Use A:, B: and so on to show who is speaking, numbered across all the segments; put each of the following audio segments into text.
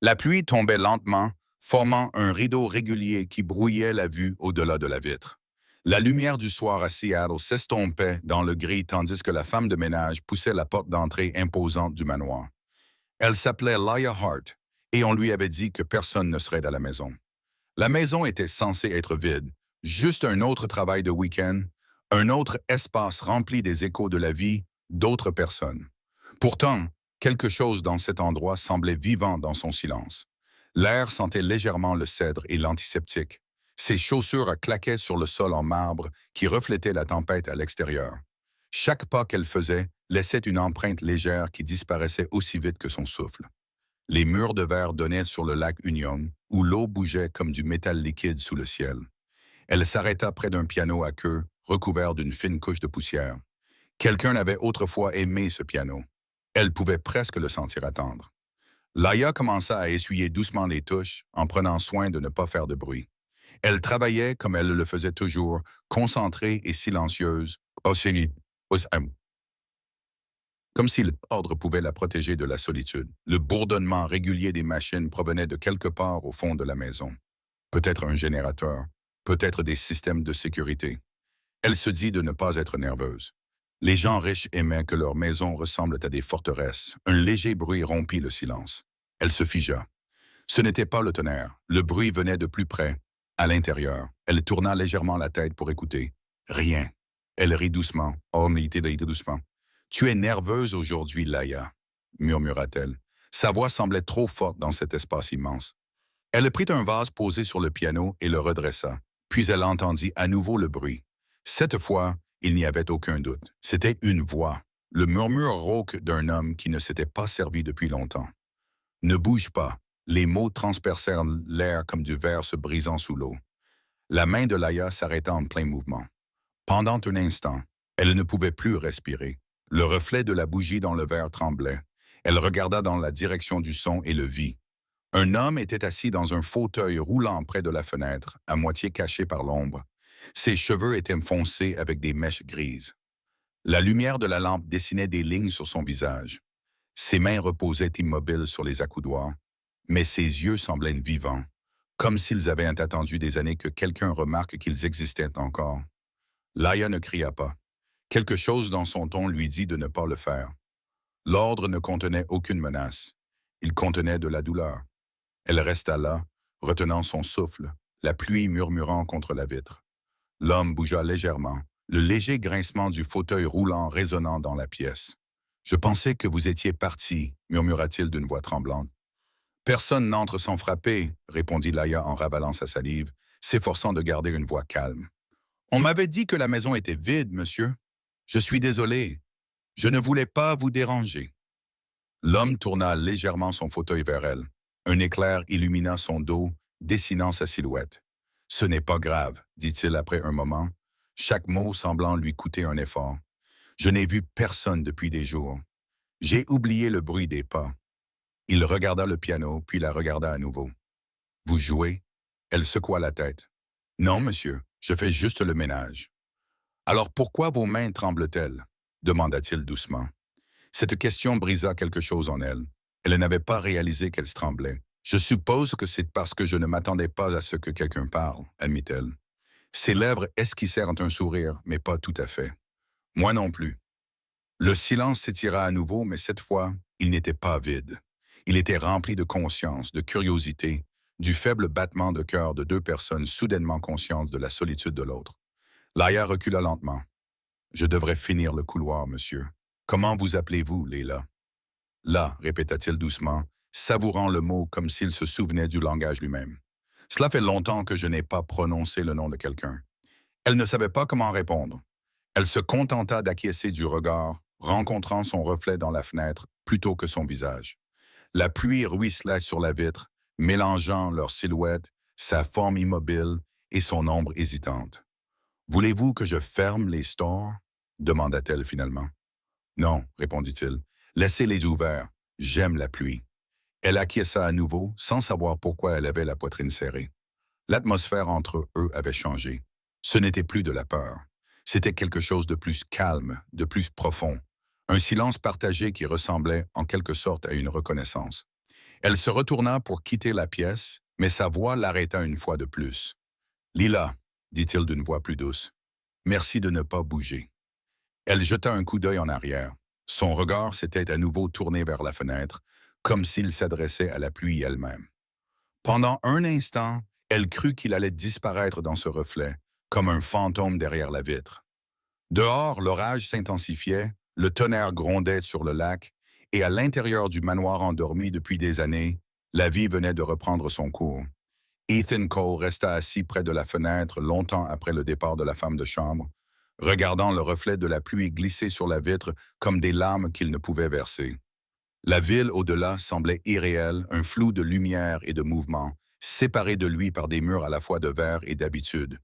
A: La pluie tombait lentement, formant un rideau régulier qui brouillait la vue au-delà de la vitre. La lumière du soir à Seattle s'estompait dans le gris tandis que la femme de ménage poussait la porte d'entrée imposante du manoir. Elle s'appelait Laia Hart, et on lui avait dit que personne ne serait à la maison. La maison était censée être vide, juste un autre travail de week-end, un autre espace rempli des échos de la vie d'autres personnes. Pourtant, quelque chose dans cet endroit semblait vivant dans son silence. L'air sentait légèrement le cèdre et l'antiseptique. Ses chaussures claquaient sur le sol en marbre qui reflétait la tempête à l'extérieur. Chaque pas qu'elle faisait laissait une empreinte légère qui disparaissait aussi vite que son souffle. Les murs de verre donnaient sur le lac Union, où l'eau bougeait comme du métal liquide sous le ciel. Elle s'arrêta près d'un piano à queue, recouvert d'une fine couche de poussière. Quelqu'un avait autrefois aimé ce piano. Elle pouvait presque le sentir attendre. Laia commença à essuyer doucement les touches, en prenant soin de ne pas faire de bruit. Elle travaillait comme elle le faisait toujours, concentrée et silencieuse, comme si l'ordre pouvait la protéger de la solitude. Le bourdonnement régulier des machines provenait de quelque part au fond de la maison. Peut-être un générateur, peut-être des systèmes de sécurité. Elle se dit de ne pas être nerveuse. Les gens riches aimaient que leurs maisons ressemblent à des forteresses. Un léger bruit rompit le silence. Elle se figea. Ce n'était pas le tonnerre. Le bruit venait de plus près, à l'intérieur. Elle tourna légèrement la tête pour écouter. Rien. Elle rit doucement. Oh, mais il rit doucement. Tu es nerveuse aujourd'hui, Laia, murmura-t-elle. Sa voix semblait trop forte dans cet espace immense. Elle prit un vase posé sur le piano et le redressa. Puis elle entendit à nouveau le bruit. Cette fois, il n'y avait aucun doute. C'était une voix, le murmure rauque d'un homme qui ne s'était pas servi depuis longtemps. Ne bouge pas. Les mots transpercèrent l'air comme du verre se brisant sous l'eau. La main de Laia s'arrêta en plein mouvement. Pendant un instant, elle ne pouvait plus respirer. Le reflet de la bougie dans le verre tremblait. Elle regarda dans la direction du son et le vit. Un homme était assis dans un fauteuil roulant près de la fenêtre, à moitié caché par l'ombre. Ses cheveux étaient foncés avec des mèches grises. La lumière de la lampe dessinait des lignes sur son visage. Ses mains reposaient immobiles sur les accoudoirs, mais ses yeux semblaient vivants, comme s'ils avaient attendu des années que quelqu'un remarque qu'ils existaient encore. Laia ne cria pas. Quelque chose dans son ton lui dit de ne pas le faire. L'ordre ne contenait aucune menace. Il contenait de la douleur. Elle resta là, retenant son souffle, la pluie murmurant contre la vitre. L'homme bougea légèrement, le léger grincement du fauteuil roulant résonnant dans la pièce. « Je pensais que vous étiez parti, murmura-t-il d'une voix tremblante. « Personne n'entre sans frapper, répondit Laia en ravalant sa salive, s'efforçant de garder une voix calme. On m'avait dit que la maison était vide, monsieur. Je suis désolé. Je ne voulais pas vous déranger. L'homme tourna légèrement son fauteuil vers elle. Un éclair illumina son dos, dessinant sa silhouette. Ce n'est pas grave, dit-il après un moment, chaque mot semblant lui coûter un effort. Je n'ai vu personne depuis des jours. J'ai oublié le bruit des pas. Il regarda le piano, puis la regarda à nouveau. Vous jouez? Elle secoua la tête. Non, monsieur, je fais juste le ménage. Alors pourquoi vos mains tremblent-elles? Demanda-t-il doucement. Cette question brisa quelque chose en elle. Elle n'avait pas réalisé qu'elle tremblait. Je suppose que c'est parce que je ne m'attendais pas à ce que quelqu'un parle, admit-elle. Ses lèvres esquissèrent un sourire, mais pas tout à fait. Moi non plus. Le silence s'étira à nouveau, mais cette fois, il n'était pas vide. Il était rempli de conscience, de curiosité, du faible battement de cœur de deux personnes soudainement conscientes de la solitude de l'autre. Laia recula lentement. « Je devrais finir le couloir, monsieur. Comment vous appelez-vous, Leila? » « Là, répéta-t-il doucement, savourant le mot comme s'il se souvenait du langage lui-même. « Cela fait longtemps que je n'ai pas prononcé le nom de quelqu'un. » Elle ne savait pas comment répondre. Elle se contenta d'acquiescer du regard, rencontrant son reflet dans la fenêtre plutôt que son visage. La pluie ruisselait sur la vitre, mélangeant leur silhouette, sa forme immobile et son ombre hésitante. « Voulez-vous que je ferme les stores? » demanda-t-elle finalement. « Non, répondit-il. Laissez-les ouverts. J'aime la pluie. » Elle acquiesça à nouveau, sans savoir pourquoi elle avait la poitrine serrée. L'atmosphère entre eux avait changé. Ce n'était plus de la peur. C'était quelque chose de plus calme, de plus profond. Un silence partagé qui ressemblait en quelque sorte à une reconnaissance. Elle se retourna pour quitter la pièce, mais sa voix l'arrêta une fois de plus. Lila, dit-il d'une voix plus douce, merci de ne pas bouger. Elle jeta un coup d'œil en arrière. Son regard s'était à nouveau tourné vers la fenêtre, comme s'il s'adressait à la pluie elle-même. Pendant un instant, elle crut qu'il allait disparaître dans ce reflet, comme un fantôme derrière la vitre. Dehors, l'orage s'intensifiait, le tonnerre grondait sur le lac, et à l'intérieur du manoir endormi depuis des années, la vie venait de reprendre son cours. Ethan Cole resta assis près de la fenêtre longtemps après le départ de la femme de chambre, regardant le reflet de la pluie glisser sur la vitre comme des larmes qu'il ne pouvait verser. La ville au-delà semblait irréelle, un flou de lumière et de mouvement, séparé de lui par des murs à la fois de verre et d'habitude.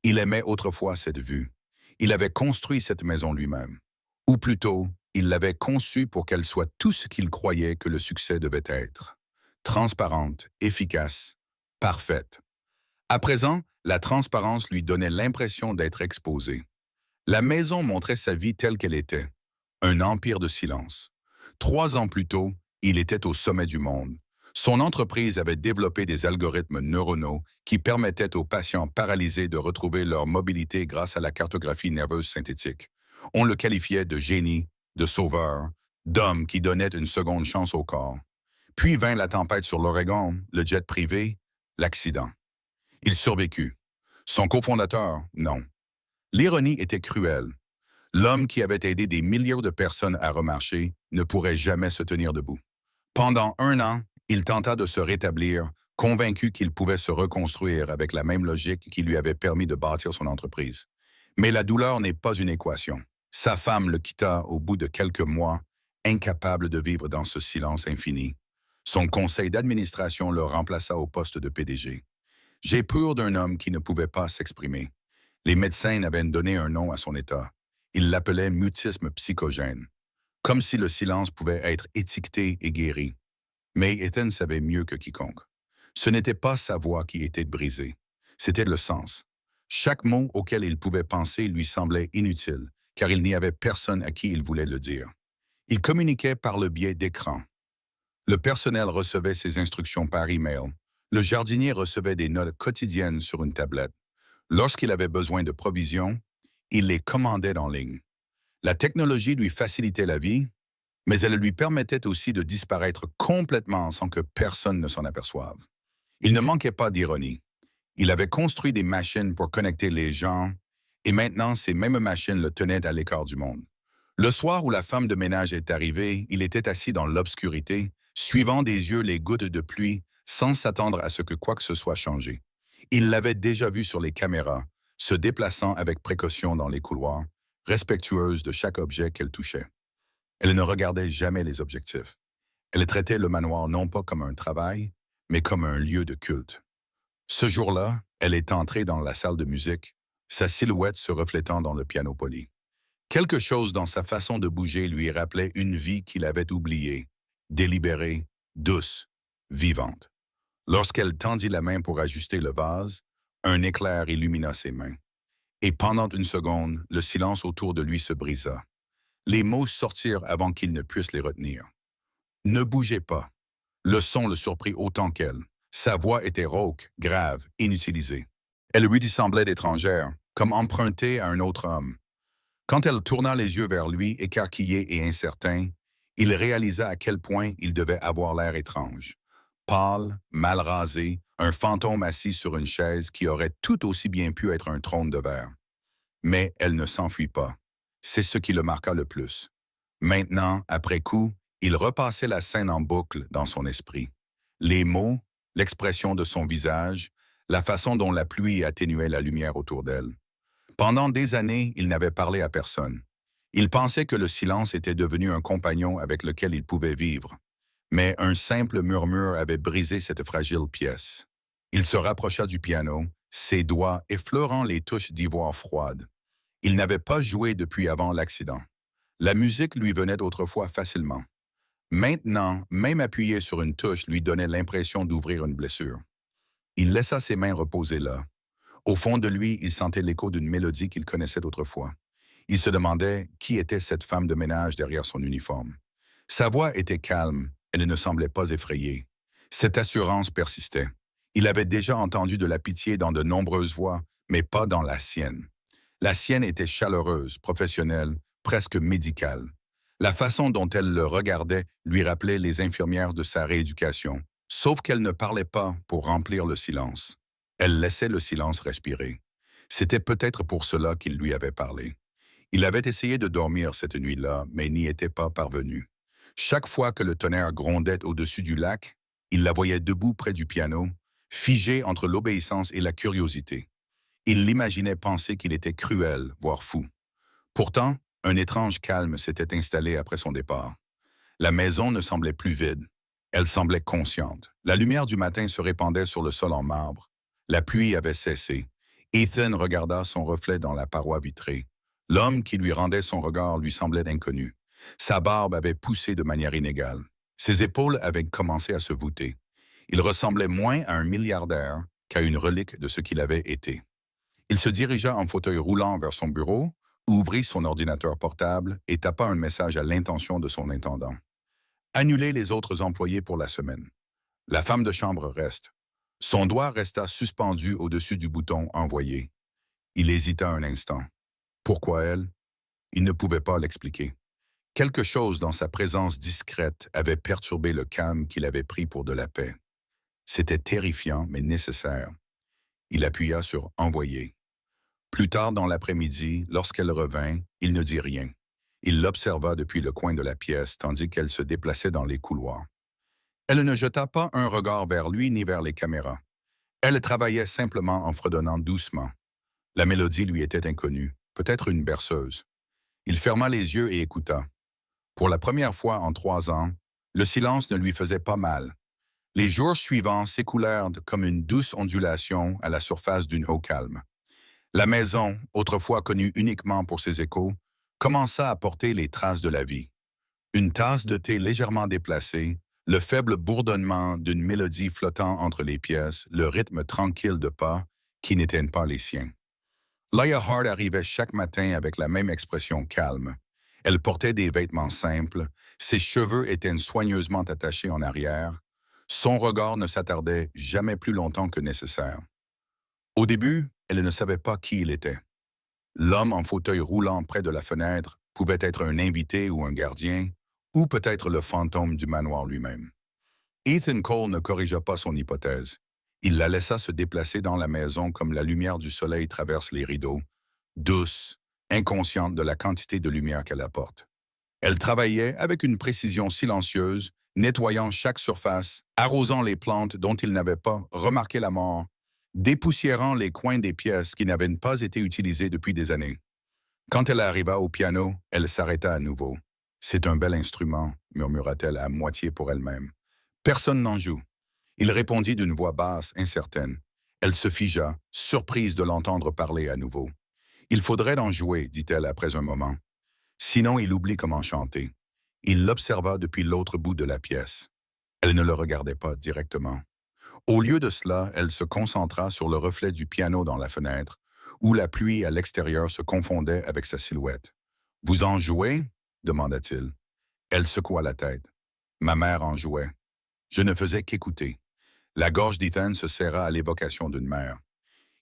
A: Il aimait autrefois cette vue. Il avait construit cette maison lui-même. Ou plutôt, il l'avait conçue pour qu'elle soit tout ce qu'il croyait que le succès devait être. Transparente, efficace, parfaite. À présent, la transparence lui donnait l'impression d'être exposée. La maison montrait sa vie telle qu'elle était. Un empire de silence. 3 ans plus tôt, il était au sommet du monde. Son entreprise avait développé des algorithmes neuronaux qui permettaient aux patients paralysés de retrouver leur mobilité grâce à la cartographie nerveuse synthétique. On le qualifiait de génie, de sauveur, d'homme qui donnait une seconde chance au corps. Puis vint la tempête sur l'Oregon, le jet privé, l'accident. Il survécut. Son cofondateur, non. L'ironie était cruelle. L'homme qui avait aidé des milliers de personnes à remarcher ne pourrait jamais se tenir debout. Pendant 1 an, il tenta de se rétablir, convaincu qu'il pouvait se reconstruire avec la même logique qui lui avait permis de bâtir son entreprise. Mais la douleur n'est pas une équation. Sa femme le quitta au bout de quelques mois, incapable de vivre dans ce silence infini. Son conseil d'administration le remplaça au poste de PDG. J'ai peur d'un homme qui ne pouvait pas s'exprimer. Les médecins avaient donné un nom à son état. Ils l'appelaient mutisme psychogène, comme si le silence pouvait être étiqueté et guéri. Mais Ethan savait mieux que quiconque. Ce n'était pas sa voix qui était brisée, c'était le sens. Chaque mot auquel il pouvait penser lui semblait inutile, car il n'y avait personne à qui il voulait le dire. Il communiquait par le biais d'écrans. Le personnel recevait ses instructions par email. Le jardinier recevait des notes quotidiennes sur une tablette. Lorsqu'il avait besoin de provisions, il les commandait en ligne. La technologie lui facilitait la vie, mais elle lui permettait aussi de disparaître complètement sans que personne ne s'en aperçoive. Il ne manquait pas d'ironie. Il avait construit des machines pour connecter les gens, et maintenant ces mêmes machines le tenaient à l'écart du monde. Le soir où la femme de ménage est arrivée, il était assis dans l'obscurité, suivant des yeux les gouttes de pluie, sans s'attendre à ce que quoi que ce soit changé. Il l'avait déjà vue sur les caméras, se déplaçant avec précaution dans les couloirs, respectueuse de chaque objet qu'elle touchait. Elle ne regardait jamais les objectifs. Elle traitait le manoir non pas comme un travail, mais comme un lieu de culte. Ce jour-là, elle est entrée dans la salle de musique, sa silhouette se reflétant dans le piano poli. Quelque chose dans sa façon de bouger lui rappelait une vie qu'il avait oubliée, délibérée, douce, vivante. Lorsqu'elle tendit la main pour ajuster le vase, un éclair illumina ses mains. Et pendant une seconde, le silence autour de lui se brisa. Les mots sortirent avant qu'il ne puisse les retenir. Ne bougez pas. Le son le surprit autant qu'elle. Sa voix était rauque, grave, inutilisée. Elle lui semblait étrangère, comme empruntée à un autre homme. Quand elle tourna les yeux vers lui, écarquillé et incertain, il réalisa à quel point il devait avoir l'air étrange. Pâle, mal rasé, un fantôme assis sur une chaise qui aurait tout aussi bien pu être un trône de verre. Mais elle ne s'enfuit pas. C'est ce qui le marqua le plus. Maintenant, après coup, il repassait la scène en boucle dans son esprit. Les mots, l'expression de son visage, la façon dont la pluie atténuait la lumière autour d'elle. Pendant des années, il n'avait parlé à personne. Il pensait que le silence était devenu un compagnon avec lequel il pouvait vivre. Mais un simple murmure avait brisé cette fragile pièce. Il se rapprocha du piano, ses doigts effleurant les touches d'ivoire froide. Il n'avait pas joué depuis avant l'accident. La musique lui venait d'autrefois facilement. Maintenant, même appuyer sur une touche lui donnait l'impression d'ouvrir une blessure. Il laissa ses mains reposer là. Au fond de lui, il sentait l'écho d'une mélodie qu'il connaissait d'autrefois. Il se demandait qui était cette femme de ménage derrière son uniforme. Sa voix était calme, elle ne semblait pas effrayée. Cette assurance persistait. Il avait déjà entendu de la pitié dans de nombreuses voix, mais pas dans la sienne. La sienne était chaleureuse, professionnelle, presque médicale. La façon dont elle le regardait lui rappelait les infirmières de sa rééducation, sauf qu'elle ne parlait pas pour remplir le silence. Elle laissait le silence respirer. C'était peut-être pour cela qu'il lui avait parlé. Il avait essayé de dormir cette nuit-là, mais n'y était pas parvenu. Chaque fois que le tonnerre grondait au-dessus du lac, il la voyait debout près du piano, figée entre l'obéissance et la curiosité. Il l'imaginait penser qu'il était cruel, voire fou. Pourtant, un étrange calme s'était installé après son départ. La maison ne semblait plus vide. Elle semblait consciente. La lumière du matin se répandait sur le sol en marbre. La pluie avait cessé. Ethan regarda son reflet dans la paroi vitrée. L'homme qui lui rendait son regard lui semblait inconnu. Sa barbe avait poussé de manière inégale. Ses épaules avaient commencé à se voûter. Il ressemblait moins à un milliardaire qu'à une relique de ce qu'il avait été. Il se dirigea en fauteuil roulant vers son bureau, ouvrit son ordinateur portable et tapa un message à l'intention de son intendant. Annuler les autres employés pour la semaine. La femme de chambre reste. Son doigt resta suspendu au-dessus du bouton envoyer. Il hésita un instant. Pourquoi elle? Il ne pouvait pas l'expliquer. Quelque chose dans sa présence discrète avait perturbé le calme qu'il avait pris pour de la paix. C'était terrifiant, mais nécessaire. Il appuya sur envoyer. Plus tard dans l'après-midi, lorsqu'elle revint, il ne dit rien. Il l'observa depuis le coin de la pièce tandis qu'elle se déplaçait dans les couloirs. Elle ne jeta pas un regard vers lui ni vers les caméras. Elle travaillait simplement en fredonnant doucement. La mélodie lui était inconnue, peut-être une berceuse. Il ferma les yeux et écouta. Pour la première fois en 3 ans, le silence ne lui faisait pas mal. Les jours suivants s'écoulèrent comme une douce ondulation à la surface d'une eau calme. La maison, autrefois connue uniquement pour ses échos, commença à porter les traces de la vie. Une tasse de thé légèrement déplacée, le faible bourdonnement d'une mélodie flottant entre les pièces, le rythme tranquille de pas qui n'étaient pas les siens. Laia Hart arrivait chaque matin avec la même expression calme. Elle portait des vêtements simples, ses cheveux étaient soigneusement attachés en arrière, son regard ne s'attardait jamais plus longtemps que nécessaire. Au début, elle ne savait pas qui il était. L'homme en fauteuil roulant près de la fenêtre pouvait être un invité ou un gardien, ou peut-être le fantôme du manoir lui-même. Ethan Cole ne corrigea pas son hypothèse. Il la laissa se déplacer dans la maison comme la lumière du soleil traverse les rideaux, douce, inconsciente de la quantité de lumière qu'elle apporte. Elle travaillait avec une précision silencieuse, nettoyant chaque surface, arrosant les plantes dont il n'avait pas remarqué la mort, dépoussiérant les coins des pièces qui n'avaient pas été utilisées depuis des années. Quand elle arriva au piano, elle s'arrêta à nouveau. « C'est un bel instrument », murmura-t-elle à moitié pour elle-même. « Personne n'en joue. » Il répondit d'une voix basse, incertaine. Elle se figea, surprise de l'entendre parler à nouveau. « Il faudrait en jouer, dit-elle après un moment. Sinon, il oublie comment chanter. » Il l'observa depuis l'autre bout de la pièce. Elle ne le regardait pas directement. Au lieu de cela, elle se concentra sur le reflet du piano dans la fenêtre, où la pluie à l'extérieur se confondait avec sa silhouette. « Vous en jouez ?» demanda-t-il. Elle secoua la tête. « Ma mère en jouait. Je ne faisais qu'écouter. » La gorge d'Ethan se serra à l'évocation d'une mère.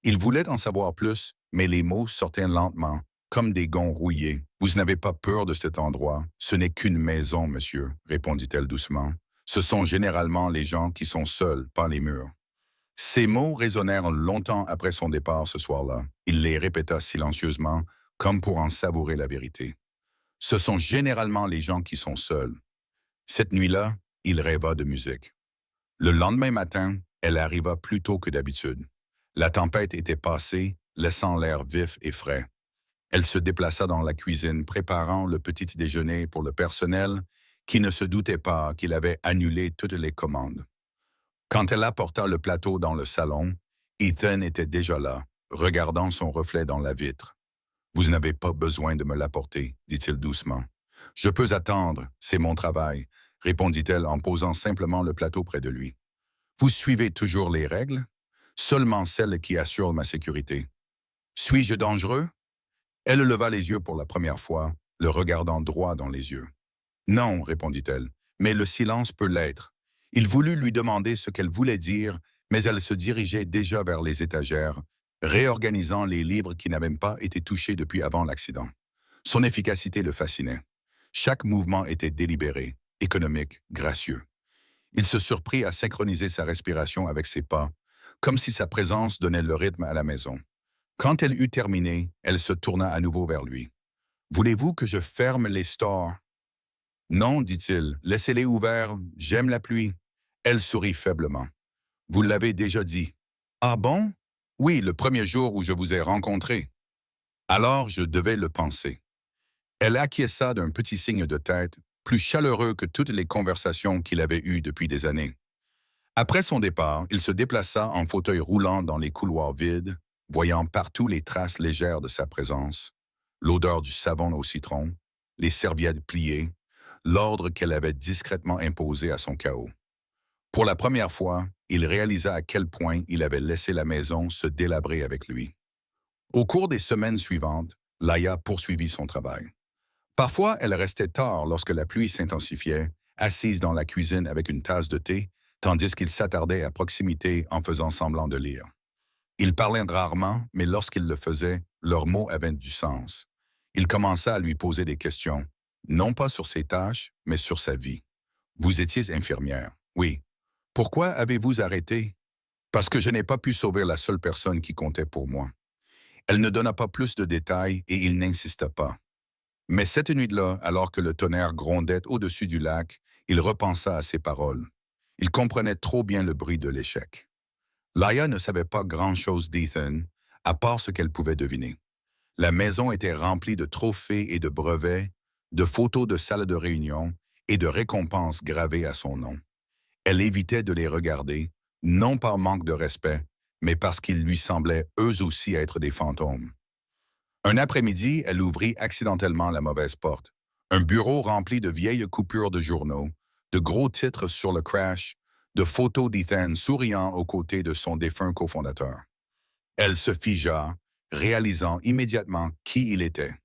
A: Il voulait en savoir plus, mais les mots sortaient lentement, comme des gonds rouillés. « Vous n'avez pas peur de cet endroit. Ce n'est qu'une maison, monsieur, » répondit-elle doucement. « Ce sont généralement les gens qui sont seuls, pas les murs. » Ces mots résonnèrent longtemps après son départ ce soir-là. Il les répéta silencieusement, comme pour en savourer la vérité. Ce sont généralement les gens qui sont seuls. Cette nuit-là, il rêva de musique. Le lendemain matin, elle arriva plus tôt que d'habitude. La tempête était passée, laissant l'air vif et frais. Elle se déplaça dans la cuisine, préparant le petit déjeuner pour le personnel qui ne se doutait pas qu'il avait annulé toutes les commandes. Quand elle apporta le plateau dans le salon, Ethan était déjà là, regardant son reflet dans la vitre. « Vous n'avez pas besoin de me l'apporter, » dit-il doucement. « Je peux attendre, c'est mon travail, » répondit-elle en posant simplement le plateau près de lui. « Vous suivez toujours les règles? Seulement celles qui assurent ma sécurité. Suis-je dangereux? » Elle leva les yeux pour la première fois, le regardant droit dans les yeux. « Non, » répondit-elle, « mais le silence peut l'être. Il voulut lui demander ce qu'elle voulait dire, mais elle se dirigeait déjà vers les étagères, réorganisant les livres qui n'avaient pas été touchés depuis avant l'accident. Son efficacité le fascinait. Chaque mouvement était délibéré, économique, gracieux. Il se surprit à synchroniser sa respiration avec ses pas, comme si sa présence donnait le rythme à la maison. Quand elle eut terminé, elle se tourna à nouveau vers lui. « Voulez-vous que je ferme les stores ?»« Non, dit-il, laissez-les ouverts, j'aime la pluie. » Elle sourit faiblement. « Vous l'avez déjà dit. »« Ah bon? » »« Oui, le premier jour où je vous ai rencontré. » Alors je devais le penser. Elle acquiesça d'un petit signe de tête, plus chaleureux que toutes les conversations qu'il avait eues depuis des années. Après son départ, il se déplaça en fauteuil roulant dans les couloirs vides, voyant partout les traces légères de sa présence, l'odeur du savon au citron, les serviettes pliées, l'ordre qu'elle avait discrètement imposé à son chaos. Pour la première fois, il réalisa à quel point il avait laissé la maison se délabrer avec lui. Au cours des semaines suivantes, Laïa poursuivit son travail. Parfois, elle restait tard lorsque la pluie s'intensifiait, assise dans la cuisine avec une tasse de thé, tandis qu'il s'attardait à proximité en faisant semblant de lire. Il parlait rarement, mais lorsqu'il le faisait, leurs mots avaient du sens. Il commença à lui poser des questions, non pas sur ses tâches, mais sur sa vie. « Vous étiez infirmière. »« Oui. »« Pourquoi avez-vous arrêté? »« Parce que je n'ai pas pu sauver la seule personne qui comptait pour moi. » Elle ne donna pas plus de détails et il n'insista pas. Mais cette nuit-là, alors que le tonnerre grondait au-dessus du lac, il repensa à ses paroles. Il comprenait trop bien le bruit de l'échec. Laïa ne savait pas grand-chose d'Ethan, à part ce qu'elle pouvait deviner. La maison était remplie de trophées et de brevets, de photos de salles de réunion et de récompenses gravées à son nom. Elle évitait de les regarder, non par manque de respect, mais parce qu'ils lui semblaient eux aussi être des fantômes. Un après-midi, elle ouvrit accidentellement la mauvaise porte. Un bureau rempli de vieilles coupures de journaux, de gros titres sur le crash, de photos d'Ethan souriant aux côtés de son défunt cofondateur. Elle se figea, réalisant immédiatement qui il était.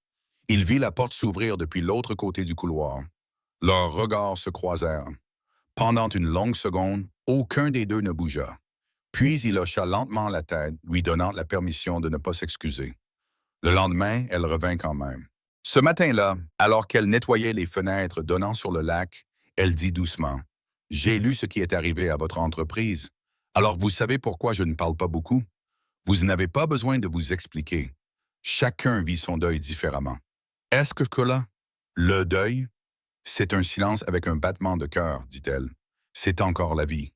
A: Il vit la porte s'ouvrir depuis l'autre côté du couloir. Leurs regards se croisèrent. Pendant une longue seconde, aucun des deux ne bougea. Puis il hocha lentement la tête, lui donnant la permission de ne pas s'excuser. Le lendemain, elle revint quand même. Ce matin-là, alors qu'elle nettoyait les fenêtres donnant sur le lac, elle dit doucement, « J'ai lu ce qui est arrivé à votre entreprise. Alors vous savez pourquoi je ne parle pas beaucoup? Vous n'avez pas besoin de vous expliquer. Chacun vit son deuil différemment. Est-ce que là, le deuil? C'est un silence avec un battement de cœur, dit-elle. C'est encore la vie. »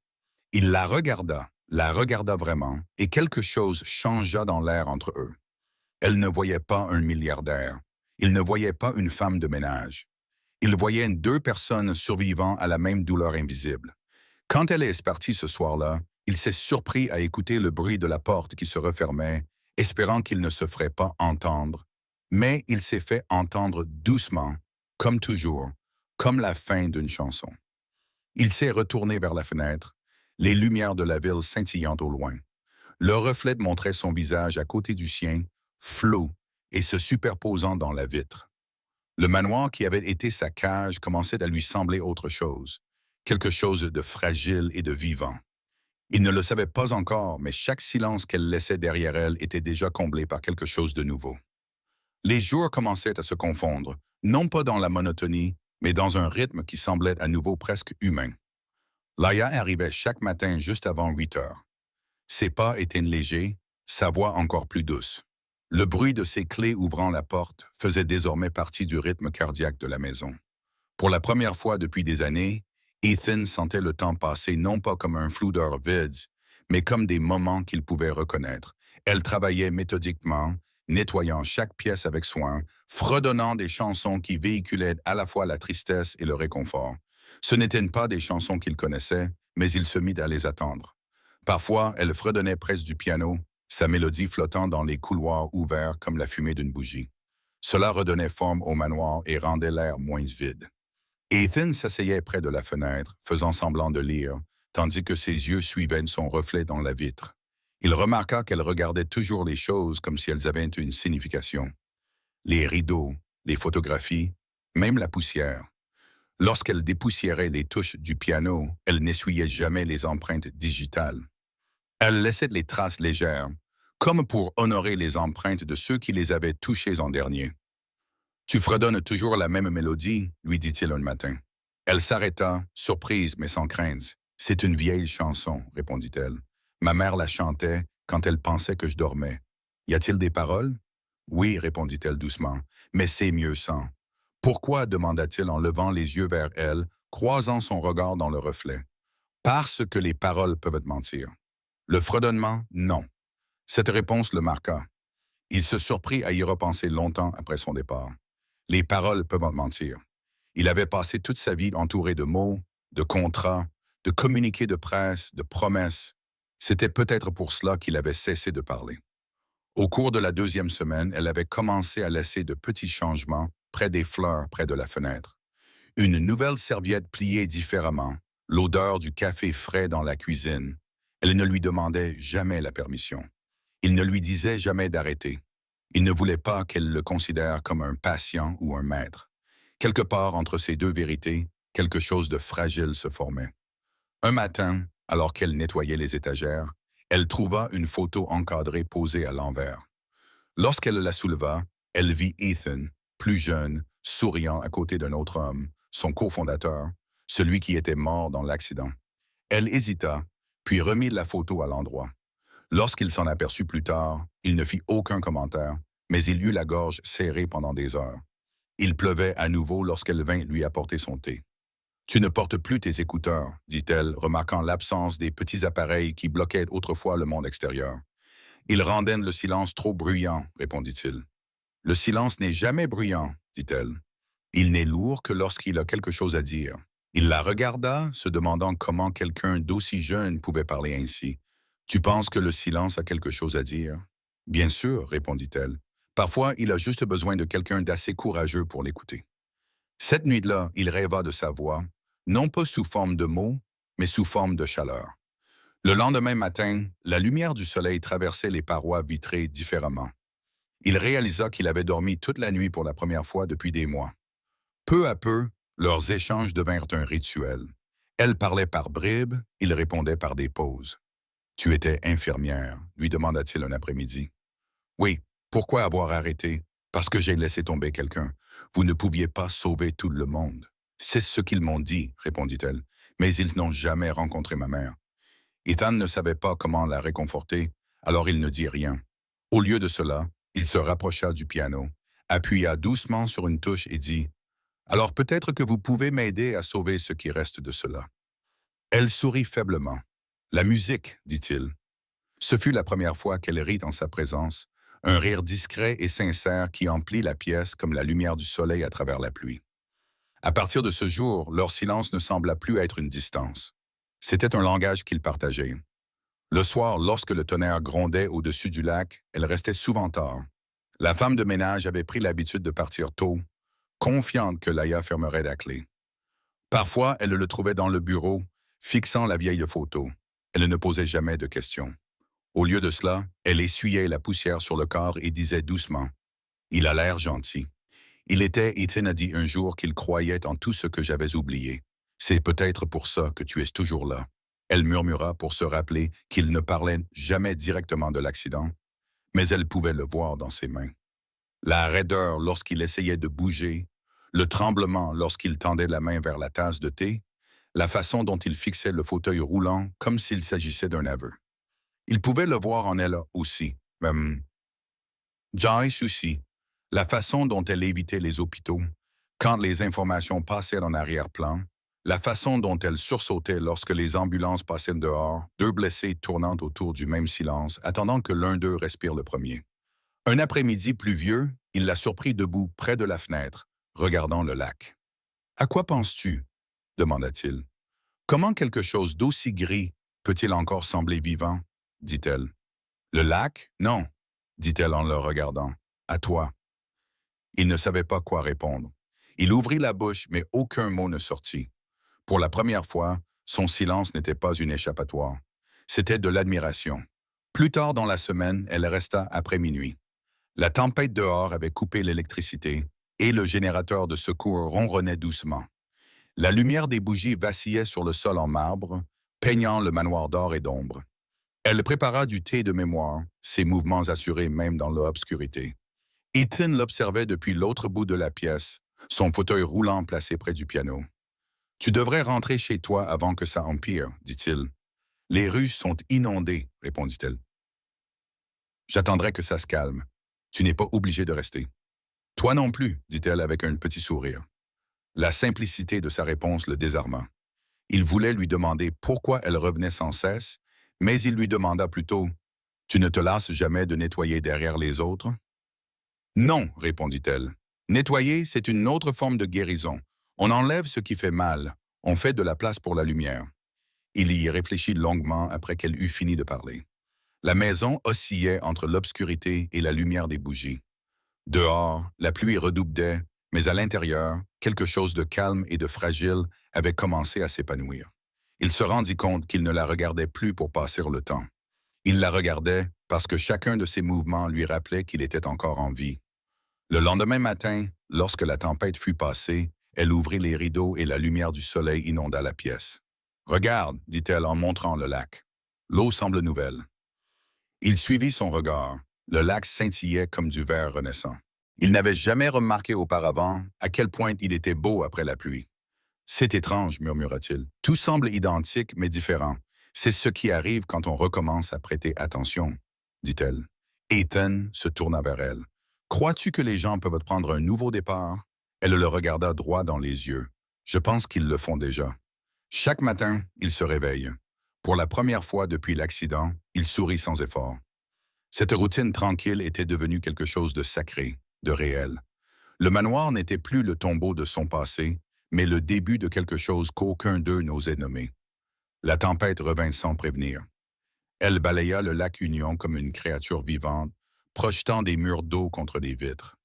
A: Il la regarda vraiment, et quelque chose changea dans l'air entre eux. Elle ne voyait pas un milliardaire. Il ne voyait pas une femme de ménage. Il voyait deux personnes survivant à la même douleur invisible. Quand elle est partie ce soir-là, il s'est surpris à écouter le bruit de la porte qui se refermait, espérant qu'il ne se ferait pas entendre. Mais il s'est fait entendre doucement, comme toujours, comme la fin d'une chanson. Il s'est retourné vers la fenêtre, les lumières de la ville scintillant au loin. Le reflet montrait son visage à côté du sien, flou et se superposant dans la vitre. Le manoir qui avait été sa cage commençait à lui sembler autre chose, quelque chose de fragile et de vivant. Il ne le savait pas encore, mais chaque silence qu'elle laissait derrière elle était déjà comblé par quelque chose de nouveau. Les jours commençaient à se confondre, non pas dans la monotonie, mais dans un rythme qui semblait à nouveau presque humain. Laïa arrivait chaque matin juste avant 8 heures. Ses pas étaient légers, sa voix encore plus douce. Le bruit de ses clés ouvrant la porte faisait désormais partie du rythme cardiaque de la maison. Pour la première fois depuis des années, Ethan sentait le temps passer non pas comme un flou d'heures vides, mais comme des moments qu'il pouvait reconnaître. Elle travaillait méthodiquement, nettoyant chaque pièce avec soin, fredonnant des chansons qui véhiculaient à la fois la tristesse et le réconfort. Ce n'étaient pas des chansons qu'il connaissait, mais il se mit à les attendre. Parfois, elle fredonnait presque du piano, sa mélodie flottant dans les couloirs ouverts comme la fumée d'une bougie. Cela redonnait forme au manoir et rendait l'air moins vide. Ethan s'asseyait près de la fenêtre, faisant semblant de lire, tandis que ses yeux suivaient son reflet dans la vitre. Il remarqua qu'elle regardait toujours les choses comme si elles avaient une signification. Les rideaux, les photographies, même la poussière. Lorsqu'elle dépoussiérait les touches du piano, elle n'essuyait jamais les empreintes digitales. Elle laissait les traces légères, comme pour honorer les empreintes de ceux qui les avaient touchées en dernier. Tu fredonnes toujours la même mélodie, lui dit-il un matin. Elle s'arrêta, surprise mais sans crainte. C'est une vieille chanson, répondit-elle. Ma mère la chantait quand elle pensait que je dormais. Y a-t-il des paroles? Oui, répondit-elle doucement, mais c'est mieux sans. Pourquoi demanda-t-il en levant les yeux vers elle, croisant son regard dans le reflet. Parce que les paroles peuvent te mentir. Le fredonnement, non. Cette réponse le marqua. Il se surprit à y repenser longtemps après son départ. Les paroles peuvent mentir. Il avait passé toute sa vie entouré de mots, de contrats, de communiqués de presse, de promesses. C'était peut-être pour cela qu'il avait cessé de parler. Au cours de la deuxième semaine, elle avait commencé à laisser de petits changements près des fleurs près de la fenêtre. Une nouvelle serviette pliée différemment, l'odeur du café frais dans la cuisine. Elle ne lui demandait jamais la permission. Il ne lui disait jamais d'arrêter. Il ne voulait pas qu'elle le considère comme un patient ou un maître. Quelque part entre ces deux vérités, quelque chose de fragile se formait. Un matin, alors qu'elle nettoyait les étagères, elle trouva une photo encadrée posée à l'envers. Lorsqu'elle la souleva, elle vit Ethan, plus jeune, souriant à côté d'un autre homme, son cofondateur, celui qui était mort dans l'accident. Elle hésita, puis remit la photo à l'endroit. Lorsqu'il s'en aperçut plus tard, il ne fit aucun commentaire, mais il eut la gorge serrée pendant des heures. Il pleuvait à nouveau lorsqu'elle vint lui apporter son thé. « Tu ne portes plus tes écouteurs, dit-elle, remarquant l'absence des petits appareils qui bloquaient autrefois le monde extérieur. Ils rendaient le silence trop bruyant, répondit-il. Le silence n'est jamais bruyant, dit-elle. Il n'est lourd que lorsqu'il a quelque chose à dire. Il la regarda, se demandant comment quelqu'un d'aussi jeune pouvait parler ainsi. Tu penses que le silence a quelque chose à dire? Bien sûr, répondit-elle. Parfois, il a juste besoin de quelqu'un d'assez courageux pour l'écouter. Cette nuit-là, il rêva de sa voix, non pas sous forme de mots, mais sous forme de chaleur. Le lendemain matin, la lumière du soleil traversait les parois vitrées différemment. Il réalisa qu'il avait dormi toute la nuit pour la première fois depuis des mois. Peu à peu, leurs échanges devinrent un rituel. Elle parlait par bribes, il répondait par des pauses. « Tu étais infirmière », lui demanda-t-il un après-midi. « Oui, pourquoi avoir arrêté? Parce que j'ai laissé tomber quelqu'un. Vous ne pouviez pas sauver tout le monde. »« C'est ce qu'ils m'ont dit, » répondit-elle, « mais ils n'ont jamais rencontré ma mère. » Ethan ne savait pas comment la réconforter, alors il ne dit rien. Au lieu de cela, il se rapprocha du piano, appuya doucement sur une touche et dit « Alors peut-être que vous pouvez m'aider à sauver ce qui reste de cela. » Elle sourit faiblement. « La musique, dit-il. » Ce fut la première fois qu'elle rit en sa présence, un rire discret et sincère qui emplit la pièce comme la lumière du soleil à travers la pluie. À partir de ce jour, leur silence ne sembla plus être une distance. C'était un langage qu'ils partageaient. Le soir, lorsque le tonnerre grondait au-dessus du lac, elle restait souvent tard. La femme de ménage avait pris l'habitude de partir tôt, confiante que Laïa fermerait la clé. Parfois, elle le trouvait dans le bureau, fixant la vieille photo. Elle ne posait jamais de questions. Au lieu de cela, elle essuyait la poussière sur le corps et disait doucement « Il a l'air gentil. » Il était, Ethan a dit un jour qu'il croyait en tout ce que j'avais oublié. C'est peut-être pour ça que tu es toujours là. Elle murmura pour se rappeler qu'il ne parlait jamais directement de l'accident, mais elle pouvait le voir dans ses mains. La raideur lorsqu'il essayait de bouger, le tremblement lorsqu'il tendait la main vers la tasse de thé, la façon dont il fixait le fauteuil roulant comme s'il s'agissait d'un aveu. Il pouvait le voir en elle aussi, même Joyce aussi, la façon dont elle évitait les hôpitaux, quand les informations passaient en arrière-plan, la façon dont elle sursautait lorsque les ambulances passaient dehors, deux blessés tournant autour du même silence, attendant que l'un d'eux respire le premier. Un après-midi pluvieux, il la surprit debout près de la fenêtre, regardant le lac. « À quoi penses-tu? » demanda-t-il. « Comment quelque chose d'aussi gris peut-il encore sembler vivant? » dit-elle. « Le lac? Non, » dit-elle en le regardant. « À toi. » Il ne savait pas quoi répondre. Il ouvrit la bouche, mais aucun mot ne sortit. Pour la première fois, son silence n'était pas une échappatoire. C'était de l'admiration. Plus tard dans la semaine, elle resta après minuit. La tempête dehors avait coupé l'électricité et le générateur de secours ronronnait doucement. La lumière des bougies vacillait sur le sol en marbre, peignant le manoir d'or et d'ombre. Elle prépara du thé de mémoire, ses mouvements assurés même dans l'obscurité. Ethan l'observait depuis l'autre bout de la pièce, son fauteuil roulant placé près du piano. « Tu devrais rentrer chez toi avant que ça empire, dit-il. « Les rues sont inondées, répondit-elle. J'attendrai que ça se calme. Tu n'es pas obligé de rester. Toi non plus, dit-elle avec un petit sourire. La simplicité de sa réponse le désarma. Il voulait lui demander pourquoi elle revenait sans cesse, mais il lui demanda plutôt « Tu ne te lasses jamais de nettoyer derrière les autres ?» « Non, répondit-elle. Nettoyer, c'est une autre forme de guérison. On enlève ce qui fait mal. On fait de la place pour la lumière. » Il y réfléchit longuement après qu'elle eut fini de parler. La maison oscillait entre l'obscurité et la lumière des bougies. Dehors, la pluie redoublait, mais à l'intérieur, quelque chose de calme et de fragile avait commencé à s'épanouir. Il se rendit compte qu'il ne la regardait plus pour passer le temps. Il la regardait parce que chacun de ses mouvements lui rappelait qu'il était encore en vie. Le lendemain matin, lorsque la tempête fut passée, elle ouvrit les rideaux et la lumière du soleil inonda la pièce. « Regarde, dit-elle en montrant le lac. L'eau semble nouvelle. » Il suivit son regard. Le lac scintillait comme du verre renaissant. Il n'avait jamais remarqué auparavant à quel point il était beau après la pluie. « C'est étrange, murmura-t-il. Tout semble identique mais différent. C'est ce qui arrive quand on recommence à prêter attention, dit-elle. Ethan se tourna vers elle. « Crois-tu que les gens peuvent prendre un nouveau départ? » Elle le regarda droit dans les yeux. « Je pense qu'ils le font déjà. » Chaque matin, il se réveille. Pour la première fois depuis l'accident, il sourit sans effort. Cette routine tranquille était devenue quelque chose de sacré, de réel. Le manoir n'était plus le tombeau de son passé, mais le début de quelque chose qu'aucun d'eux n'osait nommer. La tempête revint sans prévenir. Elle balaya le lac Union comme une créature vivante, projetant des murs d'eau contre les vitres.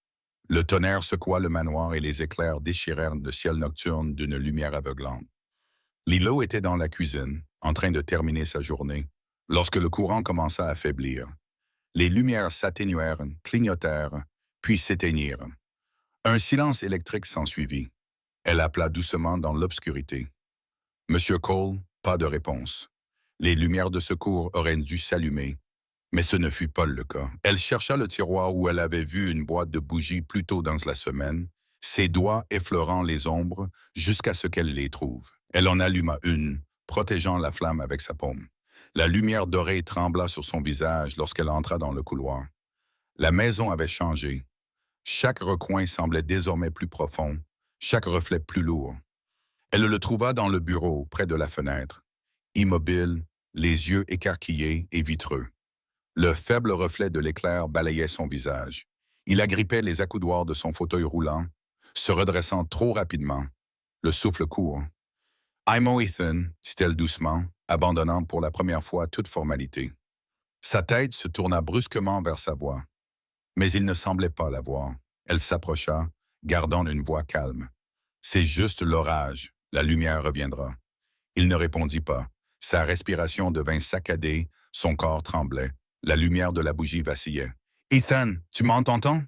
A: Le tonnerre secoua le manoir et les éclairs déchirèrent le ciel nocturne d'une lumière aveuglante. Lilo était dans la cuisine, en train de terminer sa journée, lorsque le courant commença à faiblir. Les lumières s'atténuèrent, clignotèrent, puis s'éteignirent. Un silence électrique s'ensuivit. Elle appela doucement dans l'obscurité. « Monsieur Cole, pas de réponse. Les lumières de secours auraient dû s'allumer, mais ce ne fut pas le cas. Elle chercha le tiroir où elle avait vu une boîte de bougies plus tôt dans la semaine, ses doigts effleurant les ombres jusqu'à ce qu'elle les trouve. Elle en alluma une, protégeant la flamme avec sa paume. La lumière dorée trembla sur son visage lorsqu'elle entra dans le couloir. La maison avait changé. Chaque recoin semblait désormais plus profond, chaque reflet plus lourd. Elle le trouva dans le bureau, près de la fenêtre, immobile, les yeux écarquillés et vitreux. Le faible reflet de l'éclair balayait son visage. Il agrippait les accoudoirs de son fauteuil roulant, se redressant trop rapidement, le souffle court. « I'm Ethan », dit-elle doucement, abandonnant pour la première fois toute formalité. Sa tête se tourna brusquement vers sa voix. Mais il ne semblait pas la voir. Elle s'approcha, gardant une voix calme. « C'est juste l'orage, la lumière reviendra. » Il ne répondit pas. Sa respiration devint saccadée, son corps tremblait. La lumière de la bougie vacillait. « Ethan, tu m'entends? »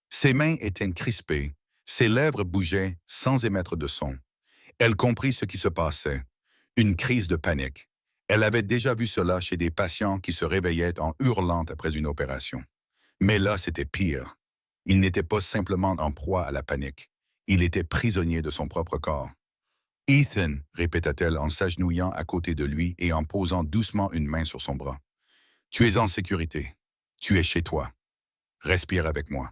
A: Ses mains étaient crispées, ses lèvres bougeaient sans émettre de son. Elle comprit ce qui se passait. Une crise de panique. Elle avait déjà vu cela chez des patients qui se réveillaient en hurlant après une opération. Mais là, c'était pire. Il n'était pas simplement en proie à la panique. Il était prisonnier de son propre corps. « Ethan », répéta-t-elle en s'agenouillant à côté de lui et en posant doucement une main sur son bras. « Tu es en sécurité. Tu es chez toi. Respire avec moi. »